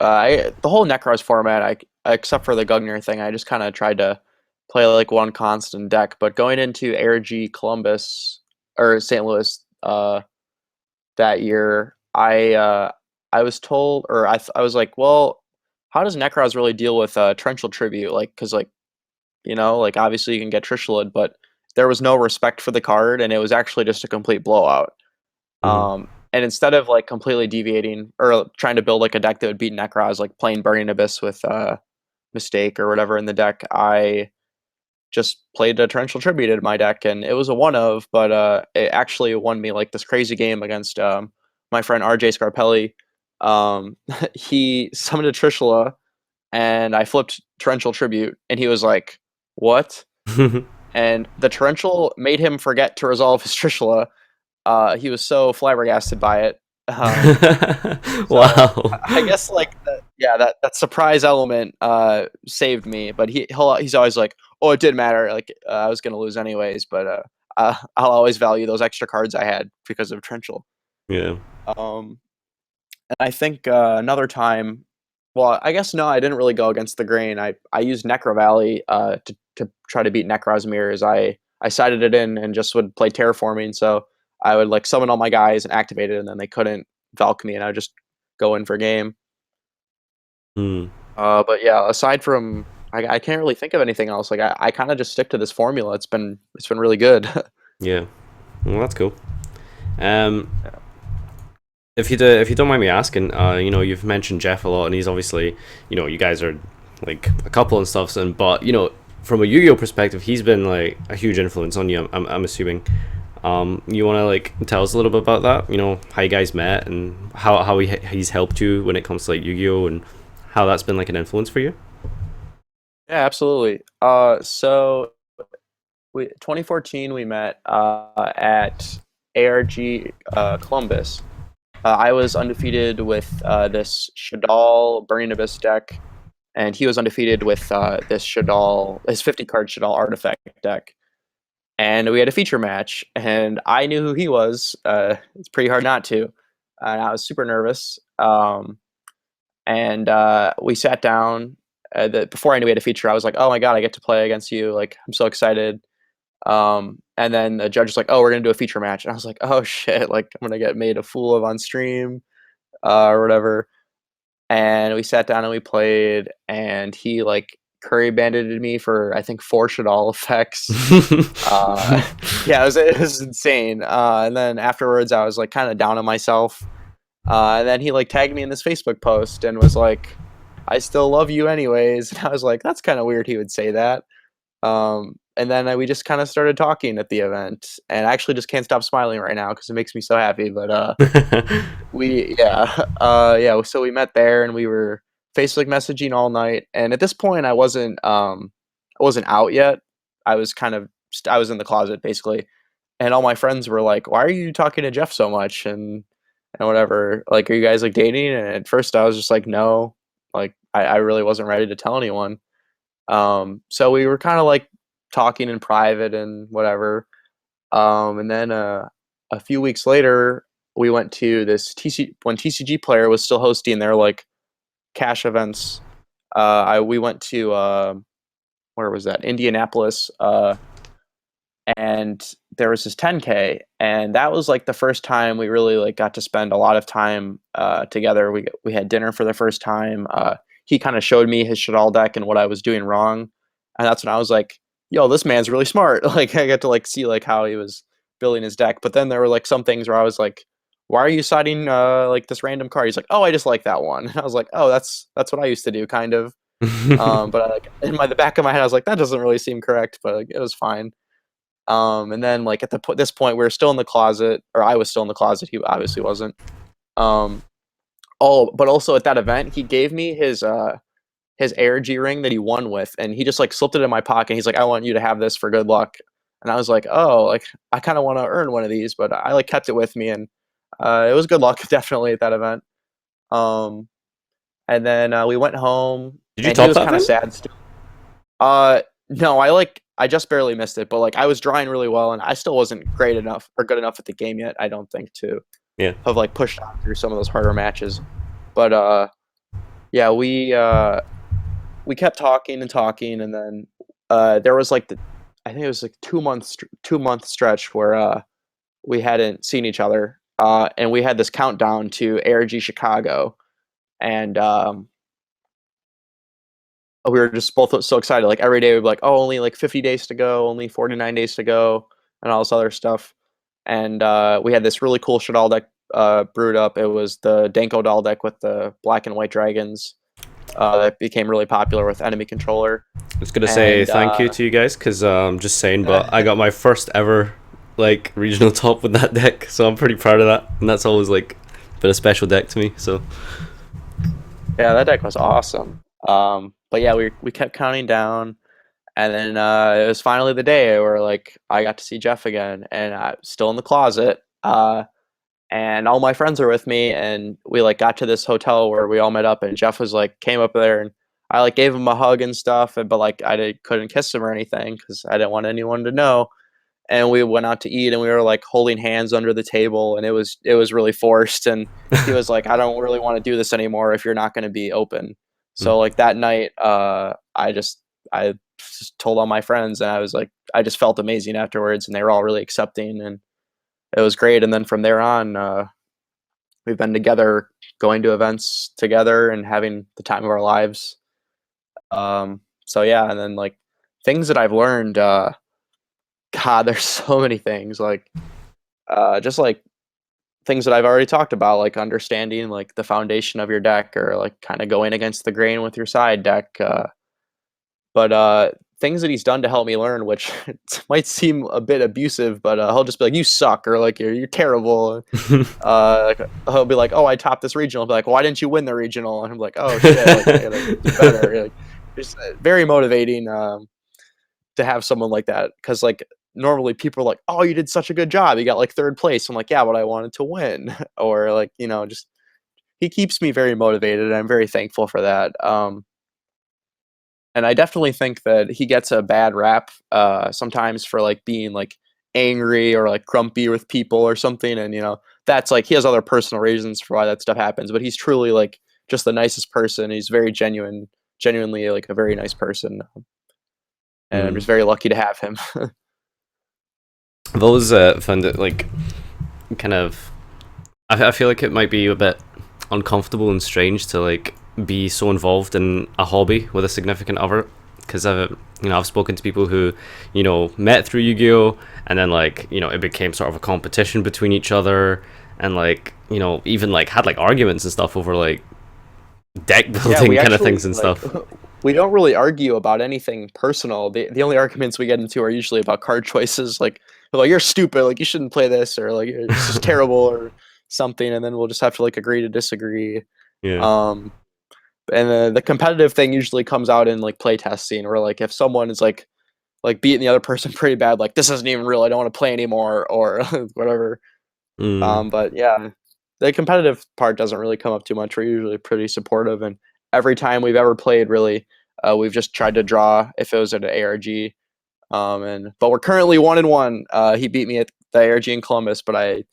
the whole Necros format. Except for the Gugner thing, I just kind of tried to play like one constant deck. But going into ARG Columbus or St. Louis that year, I was told, or I was like, well, how does Necros really deal with Torrential Tribute? Like, because like like obviously you can get Trishulid, but there was no respect for the card, and it was actually just a complete blowout. Mm. And instead of like completely deviating or trying to build like a deck that would beat Necros, like playing Burning Abyss with Mistake or whatever in the deck, I just played a Torrential Tribute in my deck, and it was a one of, but it actually won me like this crazy game against my friend RJ Scarpelli. He summoned a Trishula, and I flipped Torrential Tribute, and he was like, "What?" And the Torrential made him forget to resolve his Trishula. He was so flabbergasted by it. So Wow. I guess like yeah, that surprise element saved me. But he's always like, oh, it didn't matter. Like I was gonna lose anyways. But I'll always value those extra cards I had because of Trenchel. Yeah. Um, and I think another time, well, I guess no, I didn't really go against the grain. I used Necro Valley to try to beat Necrozmir. As I sided it in and just would play terraforming. So I would like summon all my guys and activate it, and then they couldn't Valk me, and I would just go in for game. Mm. But yeah, aside from I can't really think of anything else. Like I kind of just stick to this formula. It's been really good. Yeah. Well, that's cool. Um, Yeah. if you don't mind me asking, you've mentioned Jeff a lot, and he's obviously, you guys are like a couple and stuff. And but from a Yu-Gi-Oh perspective, he's been like a huge influence on you. I'm assuming. You want to like tell us a little bit about that? How you guys met and how he's helped you when it comes to like Yu-Gi-Oh and how that's been like an influence for you. Yeah, absolutely. So 2014 we met at ARG Columbus. I was undefeated with this Shadal Burning Abyss deck, and he was undefeated with this Shadal, his 50 card Shadal artifact deck. And we had a feature match, and I knew who he was. It's pretty hard not to. And I was super nervous. And we sat down. Before I knew we had a feature, I was like, "Oh my god, I get to play against you! Like, I'm so excited!" And then the judge was like, "Oh, we're gonna do a feature match," and I was like, "Oh shit! Like, I'm gonna get made a fool of on stream, or whatever." And we sat down and we played, and he like curry banded me for I think 4 Shadal effects. Uh, yeah, it was insane. And then afterwards, I was like kind of down on myself. And then he like tagged me in this Facebook post and was like, "I still love you anyways." And I was like, "That's kind of weird." He would say that. And then we just kind of started talking at the event, and I actually just can't stop smiling right now because it makes me so happy. But we yeah yeah. So we met there, and we were Facebook messaging all night. And at this point, I wasn't out yet. I was kind of I was in the closet basically, and all my friends were like, "Why are you talking to Jeff so much?" And whatever. Like, are you guys like dating? And at first, I was just like, no. Like, I really wasn't ready to tell anyone. So we were kind of like talking in private and whatever. And then a few weeks later, we went to this when TCG Player was still hosting their like cash events. We went to where was that? Indianapolis. And there was this 10K, and that was like the first time we really like got to spend a lot of time together. We had dinner for the first time. He kind of showed me his Shadal deck and what I was doing wrong, and that's when I was like, "Yo, this man's really smart." Like I got to like see like how he was building his deck. But then there were like some things where I was like, "Why are you citing like this random card?" He's like, "Oh, I just like that one." And I was like, "Oh, that's what I used to do, kind of." But like in the back of my head, I was like, "That doesn't really seem correct," but like it was fine. And then like at this point, we were still in the closet, or I was still in the closet. He obviously wasn't. Um, but also at that event, he gave me his ARG ring that he won with, and he just like slipped it in my pocket. He's like, "I want you to have this for good luck." And I was like, "Oh, like I kind of want to earn one of these," but I like kept it with me, and it was good luck definitely at that event. Um, and then we went home, Did you and he top was that kind of thing? sad still. No, I just barely missed it, but like I was drawing really well, and I still wasn't great enough or good enough at the game yet. I don't think to. Yeah. have like pushed on through some of those harder matches. But yeah, we kept talking and talking, and then there was like I think it was like 2 month stretch where we hadn't seen each other, and we had this countdown to ARG Chicago, and we were just both so excited. Like every day we'd be like, oh, only like 50 days to go, only 49 days to go, and all this other stuff. And we had this really cool Shadal deck brewed up. It was the Danko doll deck with the black and white dragons that became really popular with enemy controller. I was gonna say And thank you to you guys because I'm just saying, but I got my first ever like regional top with that deck, so I'm pretty proud of that, and that's always like been a special deck to me. So yeah, that deck was awesome. But yeah, we kept counting down, and then it was finally the day where like I got to see Jeff again, and I was still in the closet. And all my friends are with me, and we like got to this hotel where we all met up, and Jeff was like came up there, and I like gave him a hug and stuff, but like couldn't kiss him or anything because I didn't want anyone to know. And we went out to eat, and we were like holding hands under the table, and it was really forced. And he was like, I don't really want to do this anymore if you're not going to be open. mm, So like that night, I just told all my friends, and I was like, I just felt amazing afterwards, and they were all really accepting, and it was great. And then from there on, we've been together, going to events together, and having the time of our lives. So yeah, and then like things that I've learned. God, there's so many things like just like things that I've already talked about, like understanding like the foundation of your deck, or like kind of going against the grain with your side deck. But things that he's done to help me learn, which might seem a bit abusive, but he'll just be like, "You suck," or like "You're terrible." Like, he'll be like, "Oh, I topped this regional." I'll be like, "Why didn't you win the regional?" And I'm like, "Oh shit, like, I gotta do better." Like, it's very motivating to have someone like that, because like normally people are like, "Oh, you did such a good job. You got like third place." I'm like, "Yeah, but I wanted to win." Or like, just he keeps me very motivated, and I'm very thankful for that. And I definitely think that he gets a bad rap sometimes for like being like angry or like grumpy with people or something. And that's like he has other personal reasons for why that stuff happens, but he's truly like just the nicest person. He's very genuinely like a very nice person, and I'm mm. just very lucky to have him. I've always found it like kind of. I feel like it might be a bit uncomfortable and strange to like be so involved in a hobby with a significant other, because I've spoken to people who met through Yu-Gi-Oh, and then like it became sort of a competition between each other, and like even like had like arguments and stuff over like deck Yeah, building we kind of actually things and like stuff. we don't really argue about anything personal. The only arguments we get into are usually about card choices. Like we're like, "You're stupid. Like you shouldn't play this," or like "It's just terrible," or something. And then we'll just have to like agree to disagree. Yeah. Um, and the competitive thing usually comes out in like play testing, where like if someone is like beating the other person pretty bad, like this isn't even real. I don't want to play anymore, or whatever. Mm. But yeah, the competitive part doesn't really come up too much. We're usually pretty supportive, and every time we've ever played, really, we've just tried to draw if it was at an ARG. But we're currently 1-1. He beat me at the ARG in Columbus, but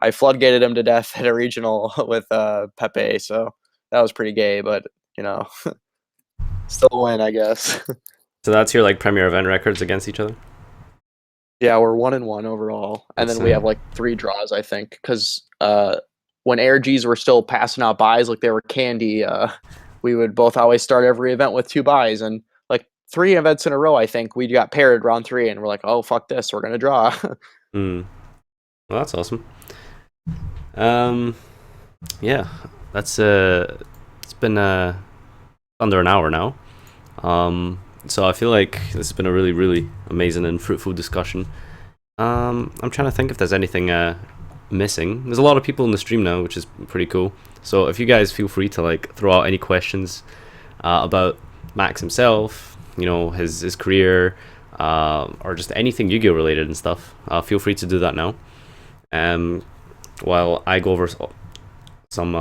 I floodgated him to death at a regional with Pepe, so that was pretty gay. But you know, still a win, I guess. So that's your like premier event records against each other. Yeah, we're 1-1 overall, and That's then we have like 3 draws, I think, because when ARGs were still passing out buys like they were candy, we would both always start every event with 2 buys, and like 3 events in a row, I think we got paired round 3, and we're like, oh fuck this, we're gonna draw. Mm. Well, that's awesome. Um, yeah, that's it's been under an hour now. So I feel like this has been a really, really amazing and fruitful discussion. I'm trying to think if there's anything missing. There's a lot of people in the stream now, which is pretty cool. So if you guys feel free to like throw out any questions about Max himself, his career, or just anything Yu-Gi-Oh related and stuff, feel free to do that now. While I go over some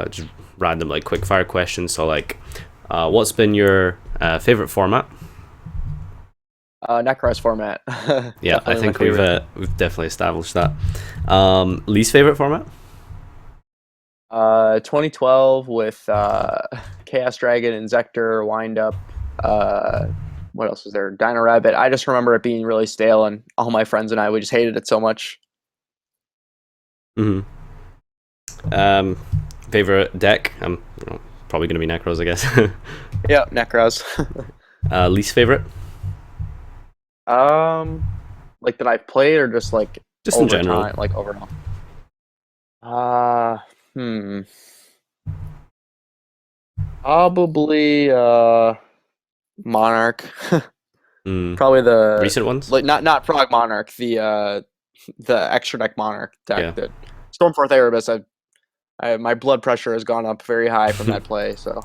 just random like quick fire questions. So like, what's been your favorite format? Necros format. Yeah, I Definitely my think favorite. we've definitely established that. Least favorite format? 2012 with Chaos Dragon, Inzektor, Windup. Uh, what else was there? Dino Rabbit. I just remember it being really stale, and all my friends and I we just hated it so much. Hmm. Um, favorite deck? Probably gonna be Necros, I guess. Yeah, Necros. Least favorite? um, like that I've played or just like Just in over general. time, like overall. Uh, hmm. Probably Monarch. Mm. Probably the Recent ones? like not Frog Monarch, the extra deck Monarch deck Yeah. that Stormforth Erebus. My blood pressure has gone up very high from that play, so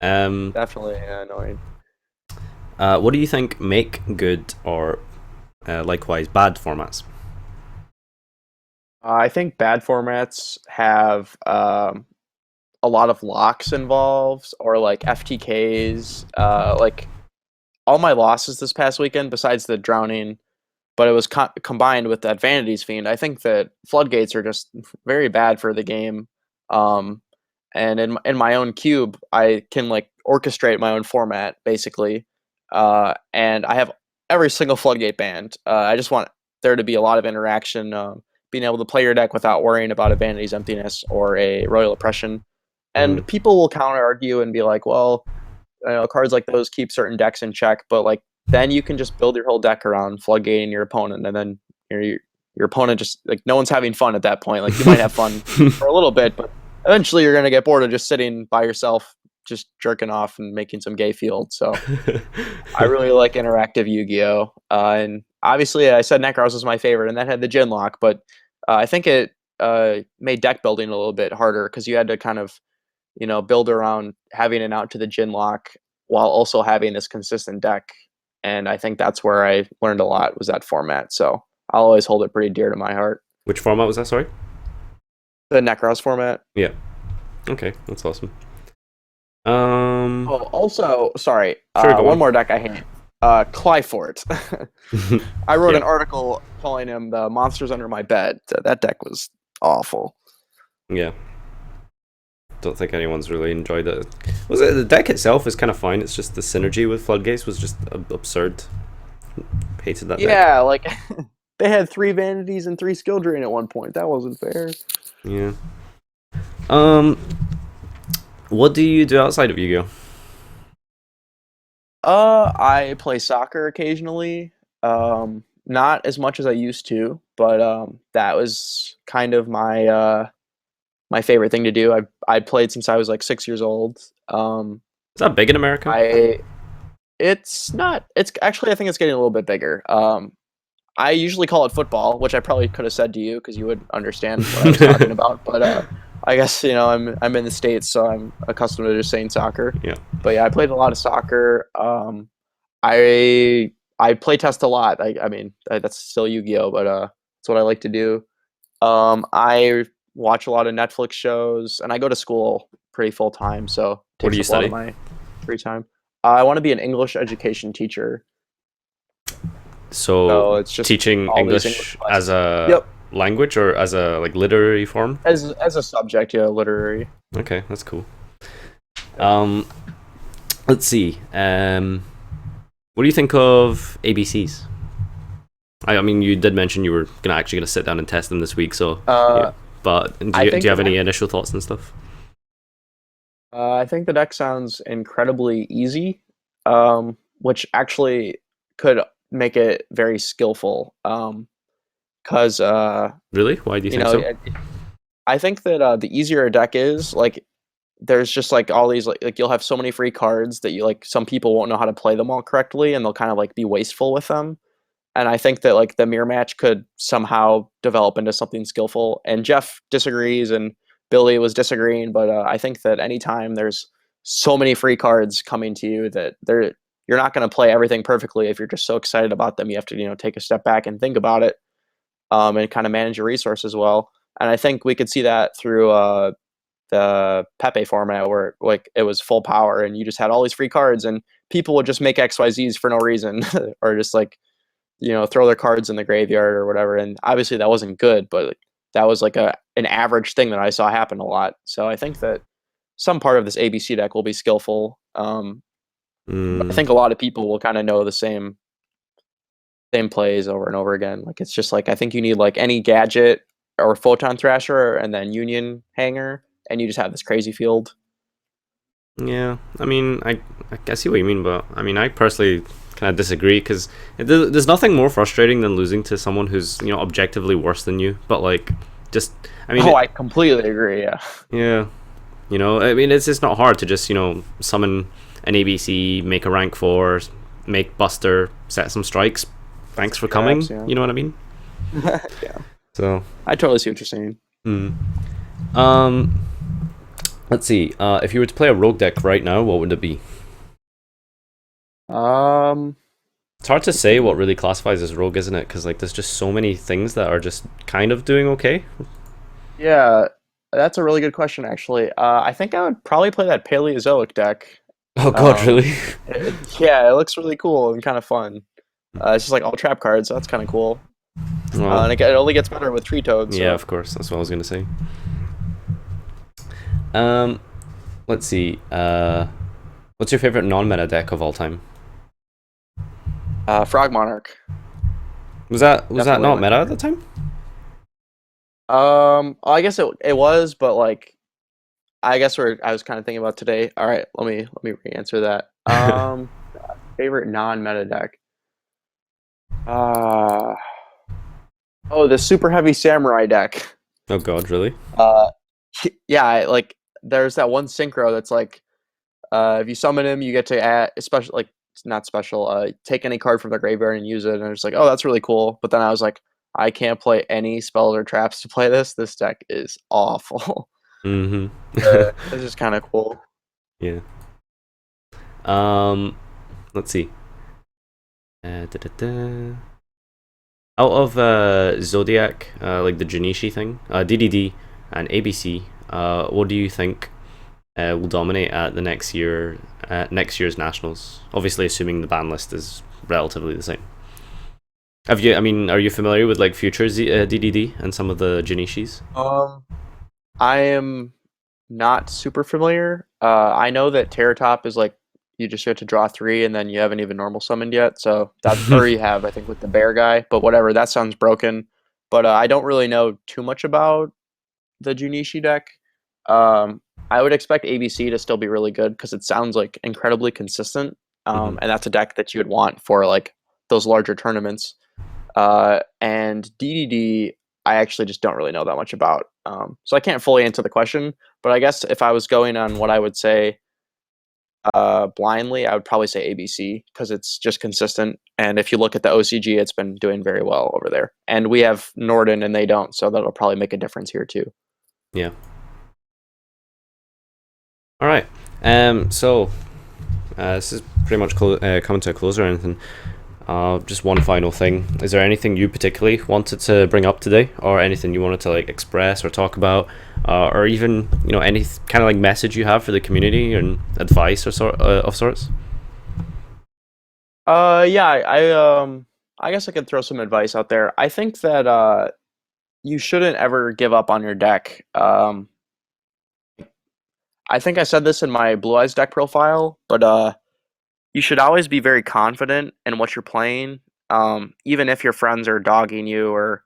um, definitely annoying. what do you think make good or likewise bad formats? I think bad formats have a lot of locks involved or like FTKs. Like all my losses this past weekend, besides the drowning, but it was combined with that Vanities Fiend. I think that floodgates are just very bad for the game. Um, and in my own cube, I can like orchestrate my own format basically, and I have every single floodgate banned. I just want there to be a lot of interaction, being able to play your deck without worrying about a Vanity's Emptiness or a Royal Oppression. Mm. And people will counter argue and be like, well, cards like those keep certain decks in check, but like then you can just build your whole deck around floodgating your opponent, and then your opponent just like no one's having fun at that point. Like you might have fun for a little bit, but eventually you're gonna get bored of just sitting by yourself, just jerking off and making some gay field. So I really like interactive Yu-Gi-Oh, and obviously I said Necros was my favorite, and that had the Gin Lock, but I think it made deck building a little bit harder because you had to kind of build around having an out to the Gin Lock while also having this consistent deck. And I think that's where I learned a lot was that format. So I'll always hold it pretty dear to my heart. Which format was that? Sorry. The Necros format. Yeah. Okay, that's awesome. Oh, also, sorry, Sure, go one on. more deck I hate. Clyfort. I wrote Yeah, an article calling him the monsters under my bed. That deck was awful. yeah. Don't think anyone's really enjoyed it. Was it the deck itself is kind of fine? It's just the synergy with floodgates was just absurd. Hated that deck. Yeah, like they had 3 vanities and 3 skill drain at one point. That wasn't fair. Yeah. Um, what do you do outside of Yu-Gi-Oh? I play soccer occasionally. Not as much as I used to, but that was kind of my favorite thing to do. I played since I was like 6 years old. Is that big in America? I It's not. It's actually I think it's getting a little bit bigger. I usually call it football, which I probably could have said to you because you would understand what I was talking about. But I guess I'm in the States, so I'm accustomed to just saying soccer. Yeah. But yeah, I played a lot of soccer. I play test a lot. I mean that's still Yu-Gi-Oh, but it's what I like to do. I watch a lot of Netflix shows, and I go to school pretty full time, so it What do takes you up a lot of study? my free time. I want to be an English education teacher, so So it's just teaching all these English English as classes. a Yep, language or as a like literary form? as a subject, yeah, literary. Okay, that's cool. Yep. Um, let's see. What do you think of ABCs? I mean, you did mention you were gonna sit down and test them this week, so yeah. Uh, But I do think you the have any deck. initial thoughts and stuff? I think the deck sounds incredibly easy, which actually could make it very skillful. Because Really? Why do you you think know, so? I think that the easier a deck is, like there's just like all these like you'll have so many free cards that you like some people won't know how to play them all correctly, and they'll kind of like be wasteful with them. And I think that like the mirror match could somehow develop into something skillful. And Jeff disagrees, and Billy was disagreeing, but I think that anytime there's so many free cards coming to you that you're not going to play everything perfectly if you're just so excited about them. You have to take a step back and think about it, and kind of manage your resources well. And I think we could see that through the Pepe format where like it was full power and you just had all these free cards and people would just make XYZs for no reason or just like throw their cards in the graveyard or whatever. And obviously that wasn't good, but like, that was like an average thing that I saw happen a lot. So I think that some part of this ABC deck will be skillful. But I Mm, think a lot of people will kind of know the same plays over and over again. Like it's just like I think you need like any gadget or photon thrasher and then union hanger, and you just have this crazy field. yeah, I mean, I see what you mean, but I mean, I personally kind of disagree because there's nothing more frustrating than losing to someone who's objectively worse than you. But like, just I mean, Oh, I completely agree. Yeah. yeah, I mean, it's not hard to just summon an ABC, make a rank 4, make Buster, set some strikes. Thanks for Traps. coming. Yeah. You know what I mean? Yeah. So, I totally see what you're saying. hmm. um, let's see. If you were to play a rogue deck right now, what would it be? Um. It's hard to say what really classifies as rogue, isn't it? Because like, there's just so many things that are just kind of doing okay. Yeah, that's a really good question, actually. I think I would probably play that Paleozoic deck. Oh God, Um, really? yeah, it looks really cool and kind of fun. It's just like all trap cards, so that's kind of cool. Well, And it only gets better with Tree Toad, yeah, so of course. That's what I was gonna say. Um, let's see. What's your favorite non-meta deck of all time? Frog Monarch, Was that definitely not my meta at the favorite. time? I guess it was, but like I guess where I was kind of thinking about today. All right, let me re-answer that. Favorite non-meta deck. Uh, oh, the Super Heavy Samurai deck. Oh God, really? Uh, yeah, like there's that one synchro that's like if you summon him, you get to add special, like not special, take any card from the graveyard and use it. And it's like, oh, that's really cool. But then I was like, I can't play any spells or traps to play this. This deck is awful. Mm-hmm. It's just kind of cool. Yeah. Um, let's see. Da-da-da. Out of Zodiac, like the Junichi thing, DDD and ABC, what do you think will dominate at the next year's nationals? Obviously, assuming the ban list is relatively the same. Have you? I mean, are you familiar with like future DDD and some of the Junishis? Um, I am not super familiar. I know that Terror Top is like you just get to draw three, and then you haven't even normal summoned yet. So that, or you have, I think, with the bear guy. But whatever, that sounds broken. But I don't really know too much about the Junichi deck. I would expect ABC to still be really good because it sounds like incredibly consistent. Hmm. And that's a deck that you would want for like those larger tournaments. And DDD, I actually just don't really know that much about. So I can't fully answer the question. But I guess if I was going on what I would say blindly, I would probably say ABC because it's just consistent. And if you look at the OCG, it's been doing very well over there. And we have Norden and they don't, so that'll probably make a difference here too. Yeah. All right. So this is pretty much coming to a close or anything. Just one final thing. Is there anything you particularly wanted to bring up today, or anything you wanted to like express or talk about, or even any kind of like message you have for the community and advice or of sorts? Yeah, I guess I could throw some advice out there. I think that you shouldn't ever give up on your deck. I think I said this in my Blue Eyes deck profile, but you should always be very confident in what you're playing, even if your friends are dogging you or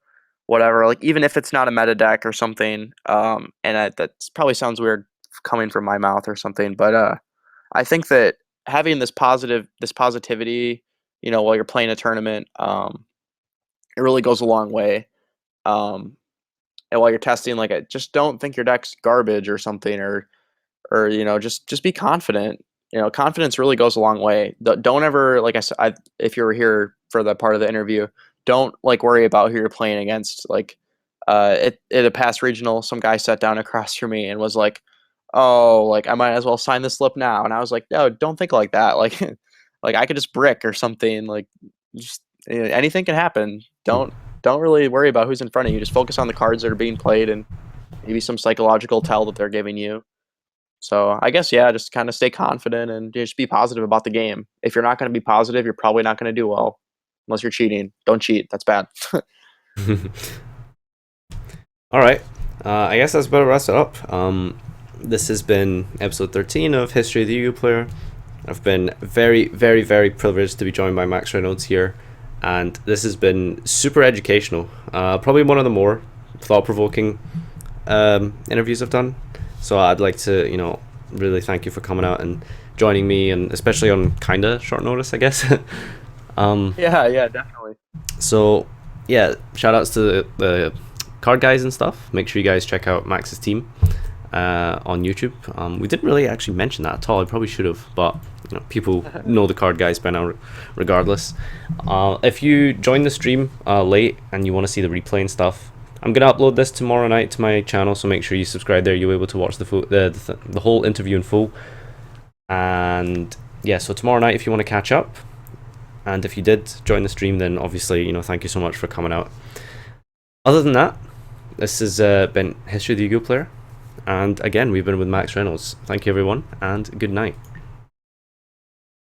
whatever. Like even if it's not a meta deck or something, that probably sounds weird coming from my mouth or something, but I think that having this positivity, while you're playing a tournament, it really goes a long way. Um, and while you're testing, like, just don't think your deck's garbage or something, or just be confident. Confidence really goes a long way. Don't ever, like I said, if you were here for the part of the interview, don't like worry about who you're playing against. Like, at a past regional, some guy sat down across from me and was like, "Oh, like I might as well sign the slip now." And I was like, "No, don't think like that. Like, like I could just brick or something. Like, just anything can happen. Don't really worry about who's in front of you. Just focus on the cards that are being played and maybe some psychological tell that they're giving you." So I guess yeah, just kind of stay confident and just be positive about the game. If you're not going to be positive, you're probably not going to do well, unless you're cheating. Don't cheat. That's bad. All right. I guess that's about wraps it up. This has been episode 13 of History of the Yu-Gi-Oh Player. I've been very, very, very privileged to be joined by Max Reynolds here, and this has been super educational. Probably one of the more thought-provoking interviews I've done. So I'd like to, really thank you for coming out and joining me, and especially on kinda short notice, I guess. Yeah, definitely. So yeah, shout outs to the card guys and stuff. Make sure you guys check out Max's team on YouTube. We didn't really actually mention that at all. I probably should have, but people know the card guys by now, regardless. If you join the stream late and you want to see the replay and stuff, I'm gonna upload this tomorrow night to my channel. So make sure you subscribe there. You'll be able to watch the whole interview in full. And yeah, so tomorrow night, if you want to catch up, and if you did join the stream, then obviously thank you so much for coming out. Other than that, this has been History of the Yu-Gi-Oh Player. And again, we've been with Max Reynolds. Thank you, everyone, and good night.